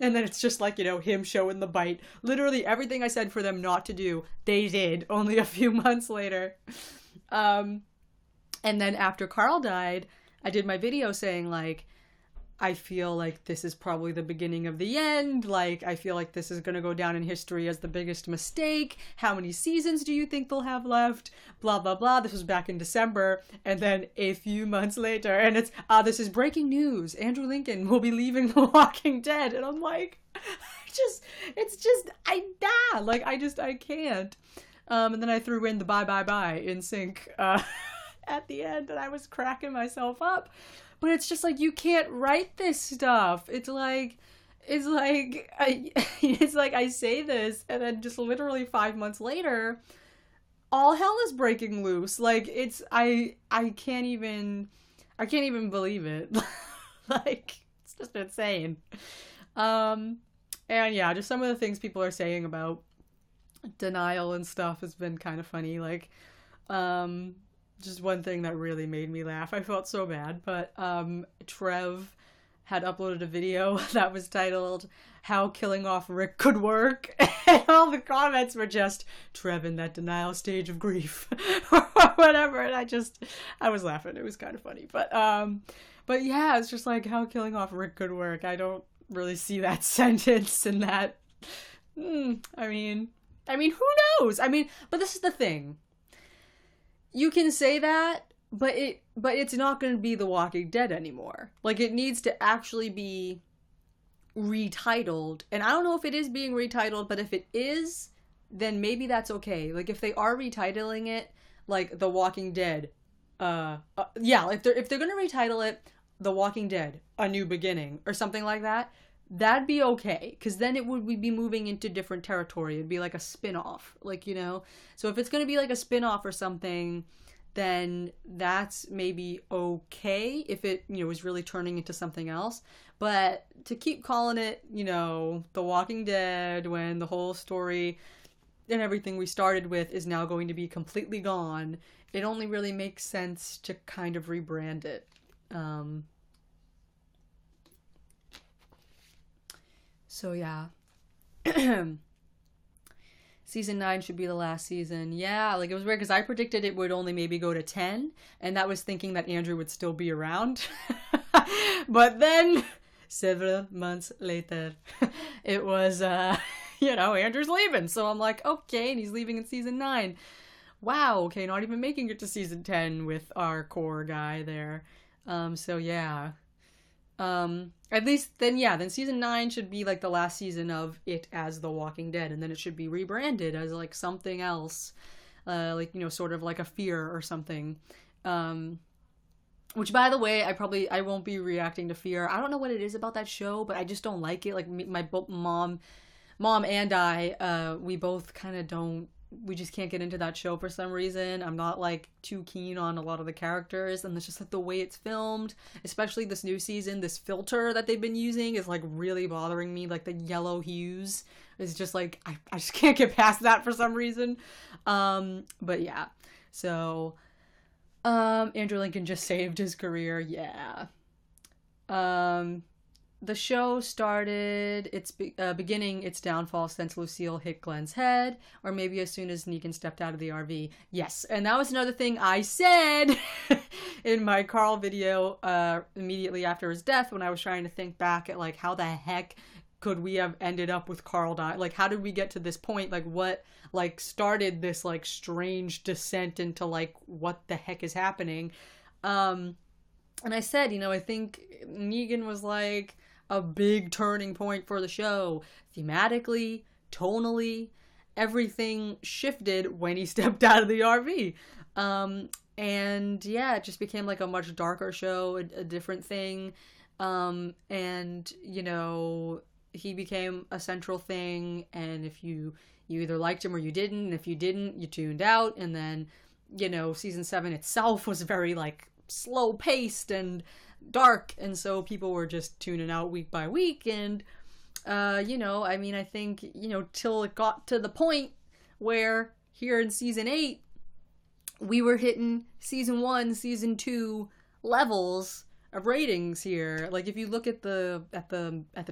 And then it's just like, him showing the bite. Literally everything I said for them not to do, they did, only a few months later. And then after Carl died, I did my video saying, like, I feel like this is probably the beginning of the end. Like, I feel like this is going to go down in history as the biggest mistake. How many seasons do you think they'll have left? Blah, blah, blah. This was back in December. And then a few months later, and it's, this is breaking news. Andrew Lincoln will be leaving The Walking Dead. And I'm like, I can't. And then I threw in the bye, bye, bye in sync, at the end, and I was cracking myself up. But it's just like, you can't write this stuff. It's like I say this, and then just literally 5 months later, all hell is breaking loose. Like, I can't even believe it. Like, it's just insane. And yeah, just some of the things people are saying about denial and stuff has been kind of funny. Like, just one thing that really made me laugh. I felt so bad, but Trev had uploaded a video that was titled "How Killing Off Rick Could Work," and all the comments were just Trev in that denial stage of grief or whatever. And I was laughing. It was kind of funny, but yeah, it's just like how killing off Rick could work. I don't really see that sentence in that. I mean, who knows? But this is the thing. You can say that, but it's not going to be The Walking Dead anymore. Like, it needs to actually be retitled. And I don't know if it is being retitled, but if it is, then maybe that's okay. Like, if they are retitling it, like The Walking Dead, if they're going to retitle it The Walking Dead, A New Beginning, or something like that, that'd be okay, because then we'd be moving into different territory. It'd be like a spin-off, so if it's going to be like a spin-off or something, then that's maybe okay if it is really turning into something else. But to keep calling it The Walking Dead, when the whole story and everything we started with is now going to be completely gone, it only really makes sense to kind of rebrand it. So yeah. Season 9 should be the last season. Yeah, like, it was weird because I predicted it would only maybe go to 10, and that was thinking that Andrew would still be around. But then, several months later, it was, Andrew's leaving. So I'm like, okay, and he's leaving in season 9. Wow, okay, not even making it to season 10 with our core guy there. So yeah. At least then season 9 should be like the last season of it as The Walking Dead, and then it should be rebranded as like something else, sort of like a Fear or something. Which, by the way, I won't be reacting to Fear. I don't know what it is about that show, but I just don't like it. Like, my mom and I, we both kind of don't. We just can't get into that show for some reason. I'm not like too keen on a lot of the characters, and it's just like the way it's filmed, especially this new season. This filter that they've been using is like really bothering me. Like, the yellow hues is just like, I just can't get past that for some reason. But yeah, so Andrew Lincoln just saved his career. Yeah. Um, the show started beginning its downfall since Lucille hit Glenn's head, or maybe as soon as Negan stepped out of the RV. Yes, and that was another thing I said in my Carl video immediately after his death, when I was trying to think back at like how the heck could we have ended up with Carl dying? Like, how did we get to this point? Like, what like started this like strange descent into like what the heck is happening? And I said, I think Negan was like a big turning point for the show. Thematically, tonally, everything shifted when he stepped out of the RV. And yeah, it just became like a much darker show, a different thing. And, he became a central thing. And if you either liked him or you didn't, and if you didn't, you tuned out. And then, season 7 itself was very like slow paced and dark, and so people were just tuning out week by week. And I think till it got to the point where here in season 8 we were hitting season 1, season 2 levels of ratings here. Like, if you look at the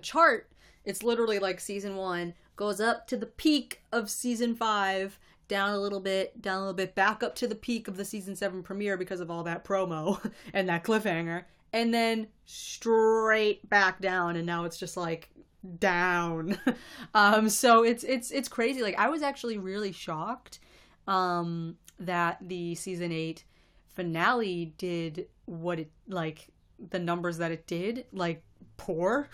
chart, it's literally like season 1 goes up to the peak of season 5, down a little bit, back up to the peak of the season 7 premiere because of all that promo and that cliffhanger, and then straight back down, and now it's just like down. So it's crazy. Like, I was actually really shocked that the season 8 finale did what it, like, the numbers that it did, like, poor.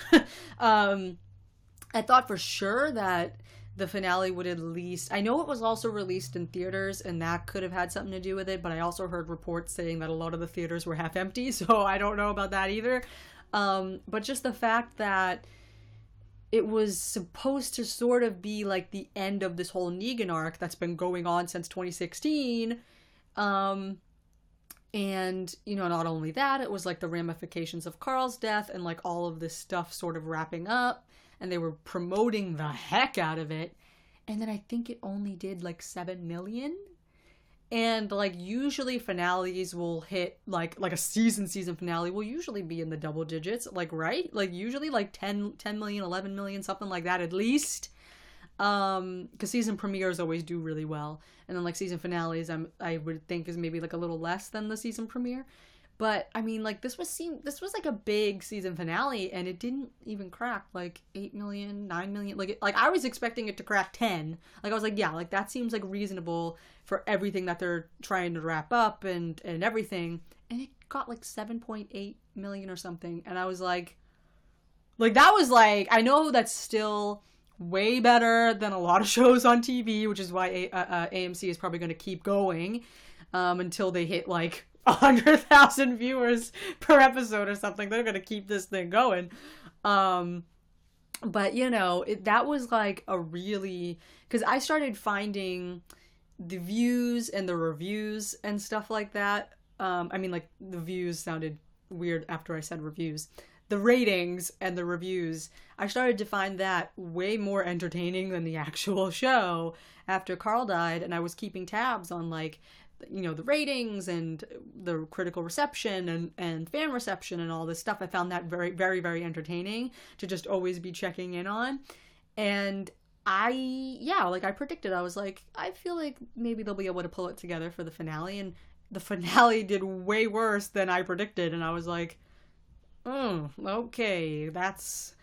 I thought for sure that the finale would at least... I know it was also released in theaters, and that could have had something to do with it, but I also heard reports saying that a lot of the theaters were half empty, so I don't know about that either. But just the fact that it was supposed to sort of be like the end of this whole Negan arc that's been going on since 2016. And, not only that, it was like the ramifications of Carl's death and like all of this stuff sort of wrapping up. And they were promoting the heck out of it. And then I think it only did like 7 million. And like usually finales will hit like a season finale will usually be in the double digits, like, right? Like usually like 10 million, 11 million, something like that at least. Because season premieres always do really well. And then like season finales I would think is maybe like a little less than the season premiere. But, I mean, like, this was like a big season finale, and it didn't even crack, like, 8 million, 9 million. Like, I was expecting it to crack 10. Like, I was like, yeah, like, that seems, like, reasonable for everything that they're trying to wrap up and everything. And it got, like, 7.8 million or something. And I was like, that was, like, I know that's still way better than a lot of shows on TV, which is why AMC is probably going to keep going until they hit, like, 100,000 viewers per episode or something. They're gonna keep this thing going. But that was like a really, because I started finding the views and the reviews and stuff like that. I mean, like, the views sounded weird after I said reviews. The ratings and the reviews, I started to find that way more entertaining than the actual show after Carl died, and I was keeping tabs on, like, the ratings and the critical reception and fan reception and all this stuff. I found that very, very, very entertaining to just always be checking in on. And I predicted, I was like, I feel like maybe they'll be able to pull it together for the finale. And the finale did way worse than I predicted. And I was like, okay, that's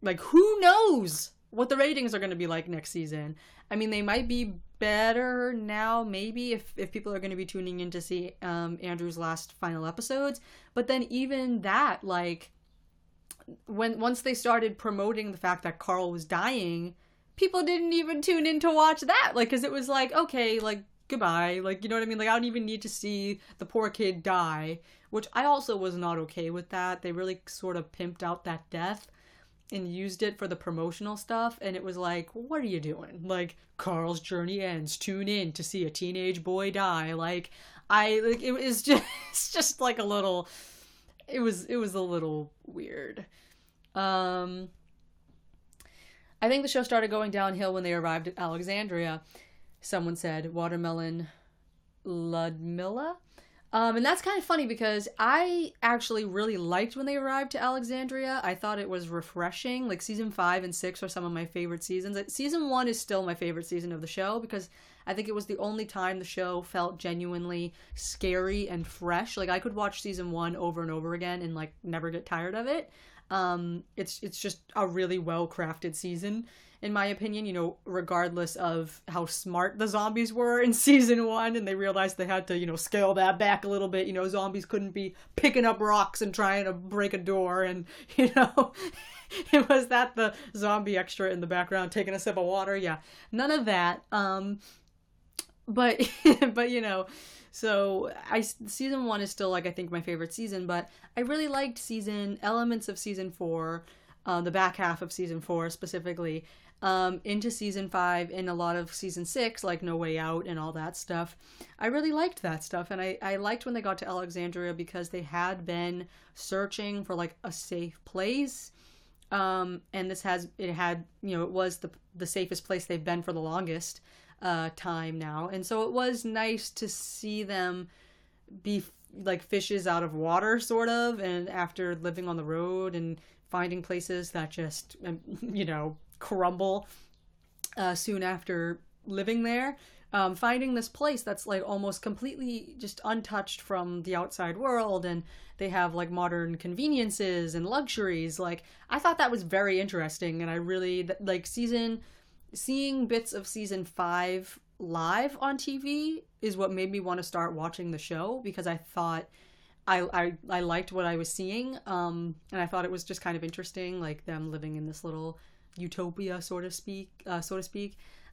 like, who knows what the ratings are going to be like next season. I mean, they might be better now, maybe, if people are going to be tuning in to see Andrew's last final episodes. But then even that, like, once they started promoting the fact that Carl was dying, people didn't even tune in to watch that. Like, because it was like, okay, like, goodbye. Like, you know what I mean? Like, I don't even need to see the poor kid die, which I also was not okay with that. They really sort of pimped out that death and used it for the promotional stuff, and it was like, what are you doing? Like, Carl's journey ends, tune in to see a teenage boy die. Like, it was just it's just like a little, it was a little weird. I think the show started going downhill when they arrived at Alexandria. Someone said Watermelon Ludmilla. And that's kind of funny because I actually really liked when they arrived to Alexandria. I thought it was refreshing. Like season 5 and 6 are some of my favorite seasons. Season 1 is still my favorite season of the show because I think it was the only time the show felt genuinely scary and fresh. Like I could watch season 1 over and over again and like never get tired of it. It's just a really well crafted season in my opinion, regardless of how smart the zombies were in season 1 and they realized they had to, scale that back a little bit. Zombies couldn't be picking up rocks and trying to break a door and, it was that the zombie extra in the background taking a sip of water. Yeah, none of that. But, but, so season 1 is still like I think my favorite season, but I really liked elements of season 4, the back half of season 4 specifically, into season 5 and a lot of season 6, like No Way Out and all that stuff. I really liked that stuff, and I liked when they got to Alexandria because they had been searching for like a safe place. And it was the safest place they've been for the longest time now, and so it was nice to see them be like fishes out of water, sort of, and after living on the road and finding places that just crumble soon after living there, finding this place that's like almost completely just untouched from the outside world, and they have like modern conveniences and luxuries. Like I thought that was very interesting, and I really like seeing bits of season 5 live on TV is what made me want to start watching the show, because I thought I liked what I was seeing, and I thought it was just kind of interesting, like them living in this little utopia, so to speak.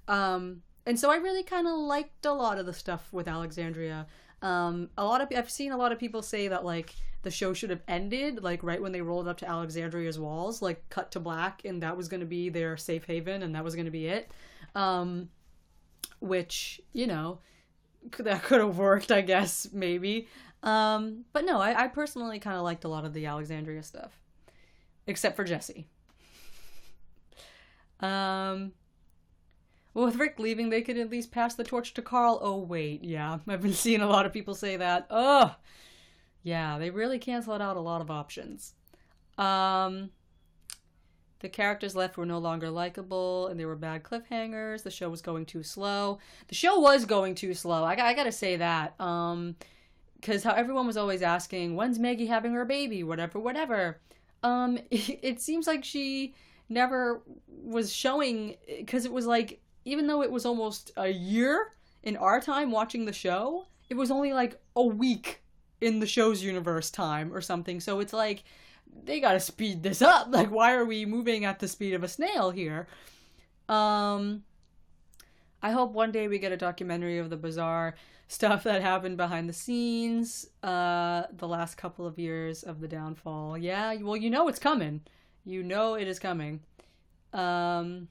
And so I really kind of liked a lot of the stuff with Alexandria. I've seen a lot of people say that like the show should have ended like right when they rolled up to Alexandria's walls, like cut to black, and that was going to be their safe haven, and that was going to be it. Which that could have worked, I guess, maybe. But no, I personally kind of liked a lot of the Alexandria stuff, except for Jesse. Well, with Rick leaving, they could at least pass the torch to Carl. Oh, wait, yeah. I've been seeing a lot of people say that. Ugh. Yeah, they really canceled out a lot of options. The characters left were no longer likable, and they were bad cliffhangers. The show was going too slow. The show was going too slow. I gotta say that. Because how everyone was always asking, when's Maggie having her baby? Whatever. It seems like she never was showing, because it was like, even though it was almost a year in our time watching the show, it was only like a week in the show's universe time or something. So it's like, they gotta speed this up. Like, why are we moving at the speed of a snail here? I hope one day we get a documentary of the bizarre stuff that happened behind the scenes, the last couple of years of the downfall. Yeah, well, it's coming. It is coming. Let's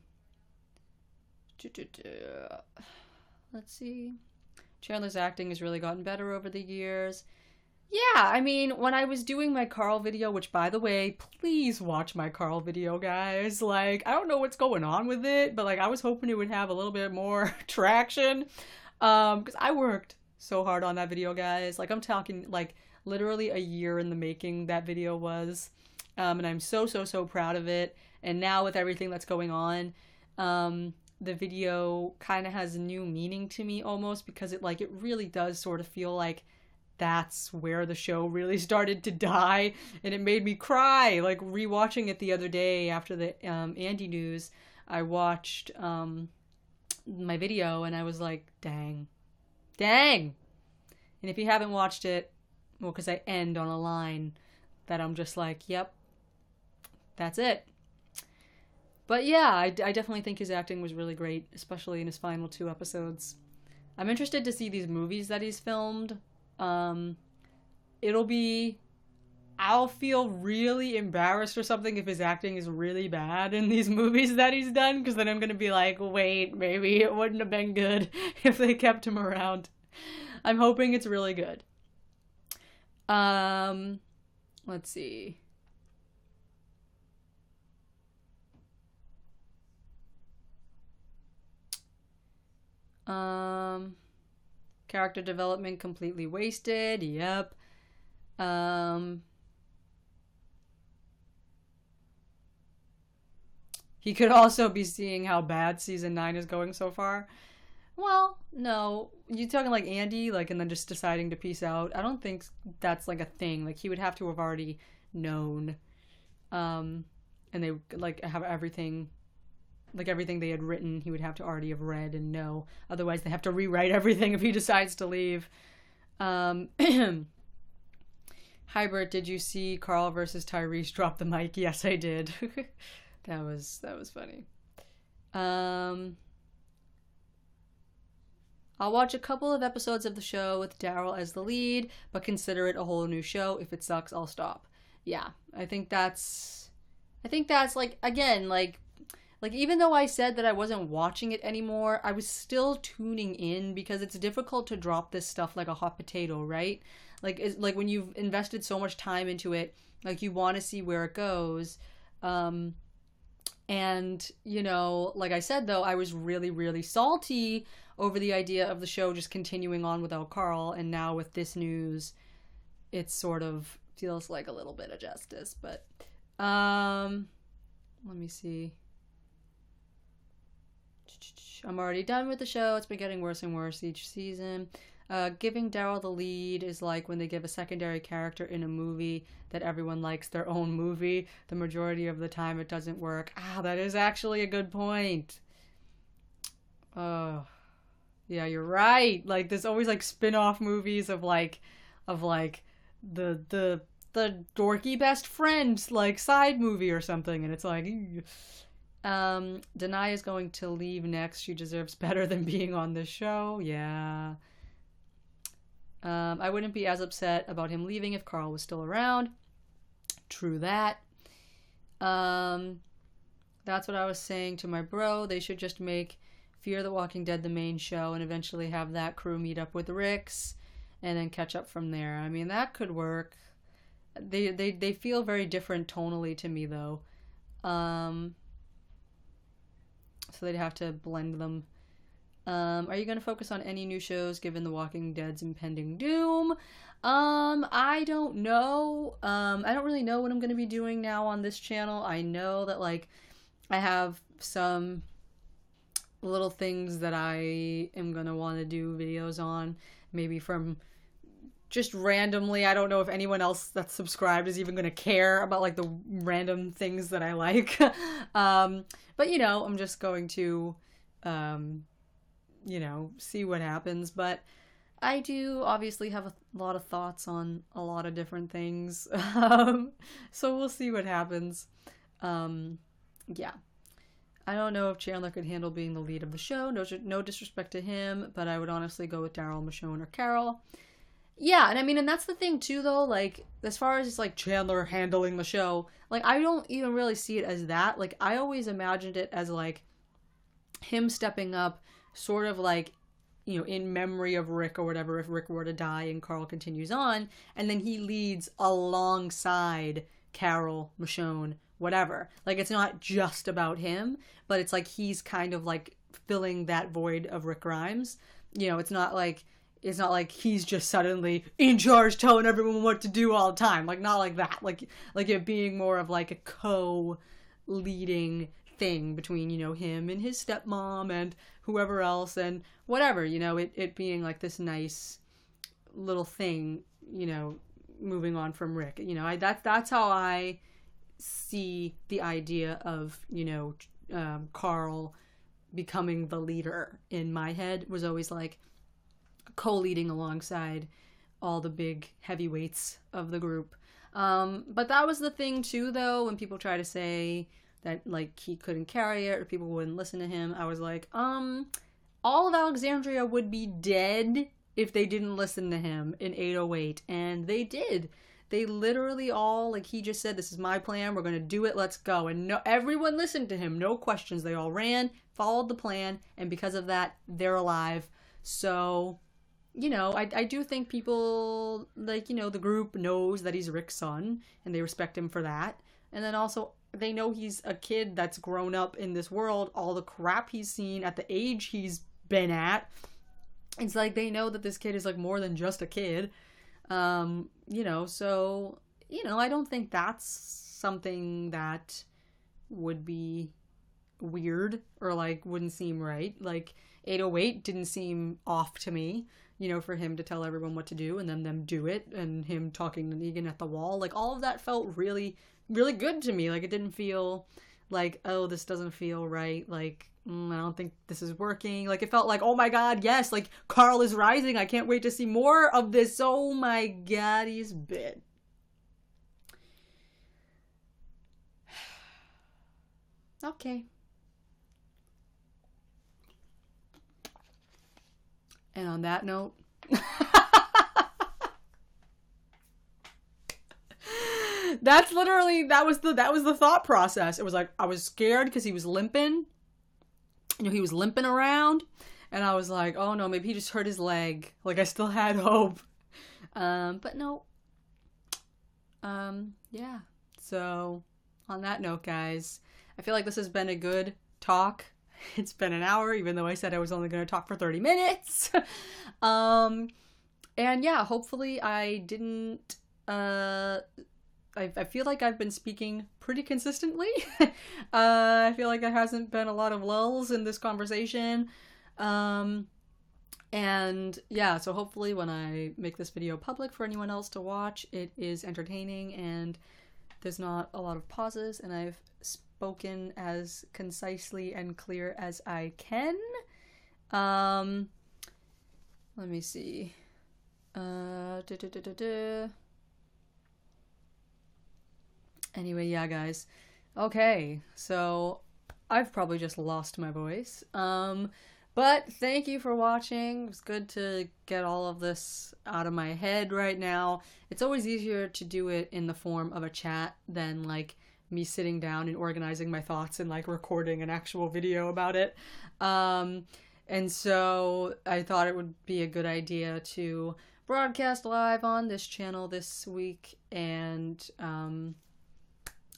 see. Chandler's acting has really gotten better over the years. Yeah, I mean, when I was doing my Carl video, which, by the way, please watch my Carl video, guys. Like, I don't know what's going on with it, but, like, I was hoping it would have a little bit more traction. Because I worked so hard on that video, guys. Like, I'm talking, like, literally a year in the making that video was. And I'm so proud of it. And now with everything that's going on, the video kind of has a new meaning to me almost, because it really does sort of feel like that's where the show really started to die, and it made me cry. Like, rewatching it the other day after the Andy news, I watched my video and I was like, dang. And if you haven't watched it, well, because I end on a line that I'm just like, yep, that's it. But yeah, I definitely think his acting was really great, especially in his final 2 episodes. I'm interested to see these movies that he's filmed. I'll feel really embarrassed or something if his acting is really bad in these movies that he's done, because then I'm going to be like, wait, maybe it wouldn't have been good if they kept him around. I'm hoping it's really good. Let's see. Character development completely wasted. Yep. He could also be seeing how bad season 9 is going so far. Well, no. You talking like Andy, like, and then just deciding to peace out? I don't think that's like a thing. Like, he would have to have already known. And they like have everything, like everything they had written, he would have to already have read and know. Otherwise, they have to rewrite everything if he decides to leave. Hybrid, did you see Carl versus Tyrese drop the mic? Yes, I did. That was funny. I'll watch a couple of episodes of the show with Daryl as the lead, but consider it a whole new show. If it sucks, I'll stop. Yeah, I think that's like, again, like even though I said that I wasn't watching it anymore, I was still tuning in because it's difficult to drop this stuff like a hot potato, right? Like, it's like when you've invested so much time into it, like you want to see where it goes. And, you know, like I said, though, I was really, really salty over the idea of the show just continuing on without Carl. And now with this news, it sort of feels like a little bit of justice. But, let me see. I'm already done with the show. It's been getting worse and worse each season. Giving Daryl the lead is like when they give a secondary character in a movie that everyone likes their own movie. The majority of the time it doesn't work. That is actually a good point. Oh, yeah, you're right. Like, there's always like spin-off movies of like the dorky best friend like side movie or something, and it's like, Denai is going to leave next. She deserves better than being on this show. Yeah. I wouldn't be as upset about him leaving if Carl was still around. True that. That's what I was saying to my bro. They should just make Fear the Walking Dead the main show and eventually have that crew meet up with Rick's and then catch up from there. I mean, that could work. They feel very different tonally to me, though. So they'd have to blend them. Are you going to focus on any new shows given The Walking Dead's impending doom? I don't know. I don't really know what I'm going to be doing now on this channel. I know that, like, I have some little things that I am going to want to do videos on. Maybe from just randomly. I don't know if anyone else that's subscribed is even going to care about, like, the random things that I like. But, you know, I'm just going to, you know, see what happens. But I do obviously have a lot of thoughts on a lot of different things. So we'll see what happens. Yeah. I don't know if Chandler could handle being the lead of the show. No disrespect to him, but I would honestly go with Daryl, Michonne, or Carol. Yeah, and I mean, and that's the thing too, though, like, as far as it's like Chandler handling the show, like, I don't even really see it as that. Like, I always imagined it as, like, him stepping up, sort of like, you know, in memory of Rick or whatever, if Rick were to die and Carl continues on, and then he leads alongside Carol, Michonne, whatever. Like, it's not just about him, but it's like he's kind of like filling that void of Rick Grimes. You know, it's not like he's just suddenly in charge telling everyone what to do all the time. Like, not like that. Like it being more of like a co-leading thing between, you know, him and his stepmom and whoever else and whatever, you know, it being like this nice little thing, you know, moving on from Rick. You know, that's how I see the idea of, you know, Carl becoming the leader in my head. Was always like co-leading alongside all the big heavyweights of the group. But that was the thing too, though, when people try to say that, like, he couldn't carry it or people wouldn't listen to him, I was like, all of Alexandria would be dead if they didn't listen to him in 808, and they did. They literally all, like, he just said, this is my plan, we're gonna do it, let's go. And no, everyone listened to him, no questions. They all ran, followed the plan, and because of that, they're alive. So, you know, I do think people, like, you know, the group knows that he's Rick's son, and they respect him for that. And then also, they know he's a kid that's grown up in this world, all the crap he's seen at the age he's been at. It's like they know that this kid is like more than just a kid. You know, so, you know, I don't think that's something that would be weird or like wouldn't seem right. Like 808 didn't seem off to me, you know, for him to tell everyone what to do and then them do it, and him talking to Negan at the wall. Like all of that felt really, really good to me. Like it didn't feel like, oh, this doesn't feel right. Like, I don't think this is working. Like it felt like, oh my god, yes, like Carl is rising. I can't wait to see more of this. Oh my god, he's bit. Okay. And on that note, that's literally, that was the thought process. It was like I was scared because he was limping. You know, he was limping around, and I was like, oh no, maybe he just hurt his leg. Like I still had hope. But no. Yeah. So on that note, guys, I feel like this has been a good talk. It's been an hour, even though I said I was only going to talk for 30 minutes. And yeah, hopefully I didn't, I feel like I've been speaking pretty consistently. I feel like there hasn't been a lot of lulls in this conversation. And yeah, so hopefully when I make this video public for anyone else to watch, it is entertaining and there's not a lot of pauses, and I've spoken as concisely and clear as I can. Let me see. Anyway, yeah, guys. Okay, so I've probably just lost my voice. But thank you for watching. It was good to get all of this out of my head right now. It's always easier to do it in the form of a chat than like me sitting down and organizing my thoughts and like recording an actual video about it. And so I thought it would be a good idea to broadcast live on this channel this week and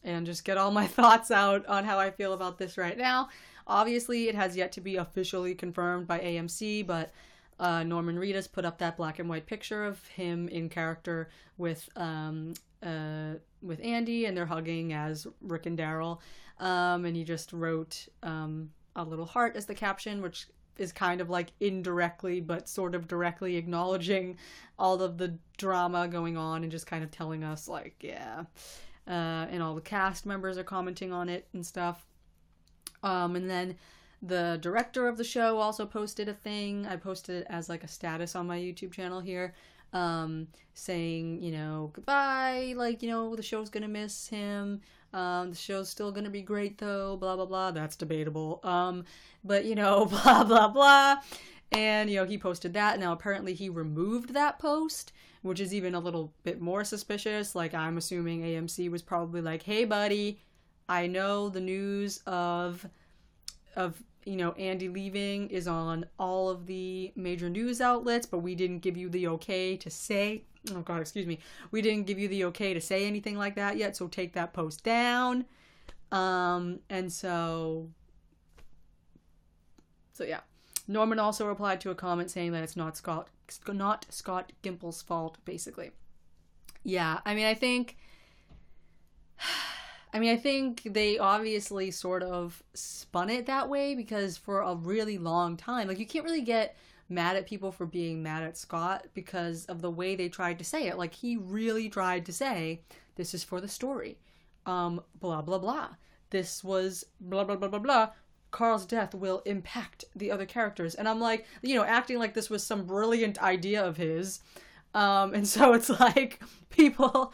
just get all my thoughts out on how I feel about this right now. Obviously, it has yet to be officially confirmed by AMC, but Norman Reedus put up that black and white picture of him in character with Andy, and they're hugging as Rick and Daryl. And he just wrote a little heart as the caption, which is kind of like indirectly but sort of directly acknowledging all of the drama going on and just kind of telling us like, yeah. And all the cast members are commenting on it and stuff. And then the director of the show also posted a thing. I posted it as like a status on my YouTube channel here, saying, you know, goodbye, like, you know, the show's gonna miss him. The show's still gonna be great though, blah, blah, blah. That's debatable. But, you know, blah, blah, blah. And, you know, he posted that. Now, apparently he removed that post, which is even a little bit more suspicious. Like, I'm assuming AMC was probably like, hey, buddy, I know the news of you know, Andy leaving is on all of the major news outlets, but we didn't give you the okay to say, oh god, excuse me, we didn't give you the okay to say anything like that yet, so take that post down. And so yeah. Norman also replied to a comment saying that it's not Scott Gimple's fault, basically. Yeah, I mean, I think they obviously sort of spun it that way because for a really long time, like, you can't really get mad at people for being mad at Scott because of the way they tried to say it. Like, he really tried to say, this is for the story. Blah, blah, blah. This was blah, blah, blah, blah, blah. Carl's death will impact the other characters. And I'm like, you know, acting like this was some brilliant idea of his. And so it's like people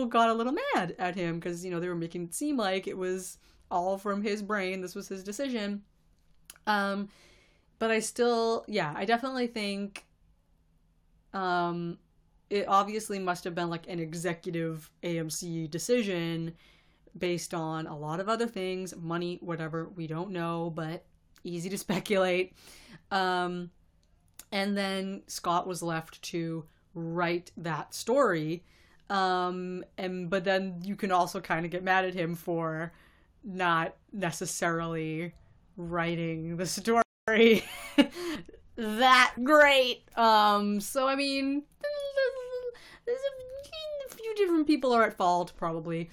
got a little mad at him because, you know, they were making it seem like it was all from his brain. This was his decision. But I still, yeah, I definitely think, it obviously must have been like an executive AMC decision based on a lot of other things, money, whatever, we don't know, but easy to speculate. And then Scott was left to write that story. But then you can also kind of get mad at him for not necessarily writing the story that great. So I mean, there's a few different people are at fault, probably.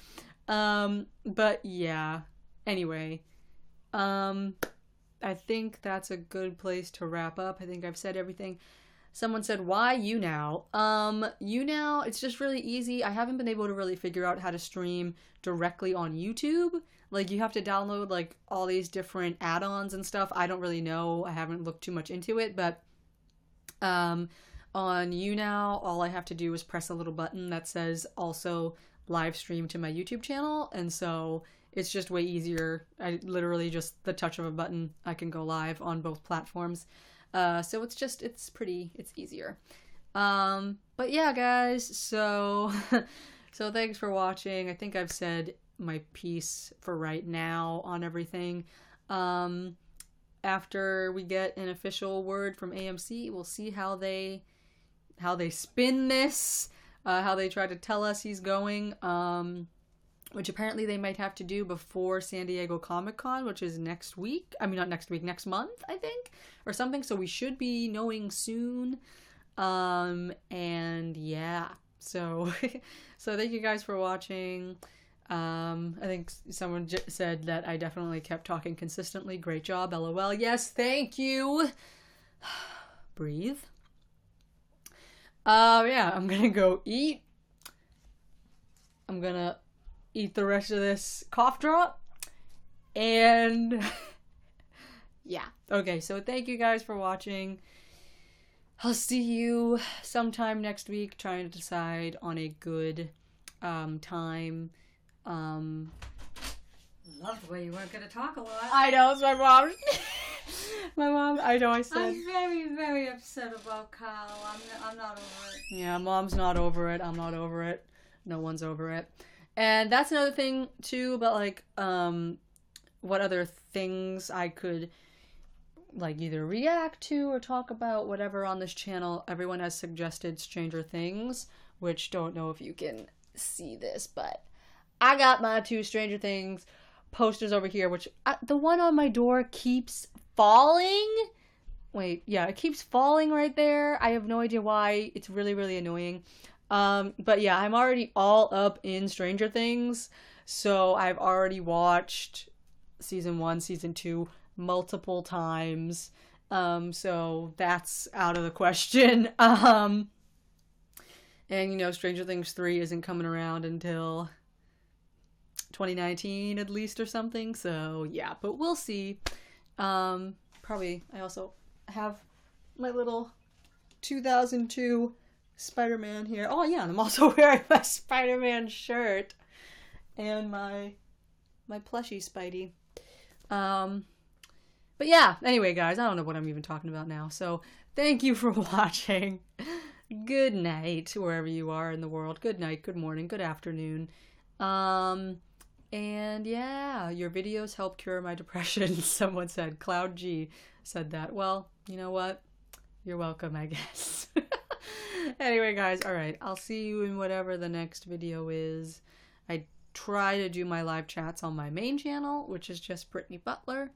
But yeah. Anyway, I think that's a good place to wrap up. I think I've said everything. Someone said, why YouNow? YouNow, it's just really easy. I haven't been able to really figure out how to stream directly on YouTube. Like, you have to download, like, all these different add-ons and stuff. I don't really know. I haven't looked too much into it, but on YouNow, all I have to do is press a little button that says also live stream to my YouTube channel, and so it's just way easier. I literally just the touch of a button, I can go live on both platforms. So it's easier. But yeah, guys, so thanks for watching. I think I've said my piece for right now on everything. After we get an official word from AMC, we'll see how they spin this, how they try to tell us he's going, which apparently they might have to do before San Diego Comic-Con, which is next week. I mean, not next week, next month, I think, or something. So we should be knowing soon. And yeah, so thank you guys for watching. I think someone said that I definitely kept talking consistently. Great job, LOL. Yes, thank you. Breathe. Yeah, I'm gonna go eat. I'm gonna eat the rest of this cough drop. And yeah. Okay, so thank you guys for watching. I'll see you sometime next week, trying to decide on a good time. Love the way you weren't going to talk a lot. I know, it's my mom. I know I said. I'm very, very upset about Kyle. I'm not over it. Yeah, Mom's not over it. I'm not over it. No one's over it. And that's another thing, too, about, like, what other things I could, like, either react to or talk about, whatever, on this channel. Everyone has suggested Stranger Things, which don't know if you can see this, but I got my 2 Stranger Things posters over here, which the one on my door keeps falling. Wait, yeah, it keeps falling right there. I have no idea why. It's really, really annoying. But yeah, I'm already all up in Stranger Things, so I've already watched season 1, season 2 multiple times. So that's out of the question. And you know, Stranger Things 3 isn't coming around until 2019 at least or something, so yeah, but we'll see. Probably I also have my little 2002 Spider-Man here. Oh yeah, and I'm also wearing my Spider-Man shirt and my plushie Spidey. But yeah, anyway guys, I don't know what I'm even talking about now, so thank you for watching. Good night wherever you are in the world. Good night, good morning, good afternoon. And yeah, your videos help cure my depression. Someone said, Cloud G said that. Well, you know what? You're welcome, I guess. Anyway, guys, alright. I'll see you in whatever the next video is. I try to do my live chats on my main channel, which is just Brittany Butler.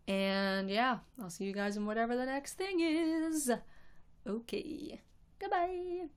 And yeah, I'll see you guys in whatever the next thing is. Okay. Goodbye.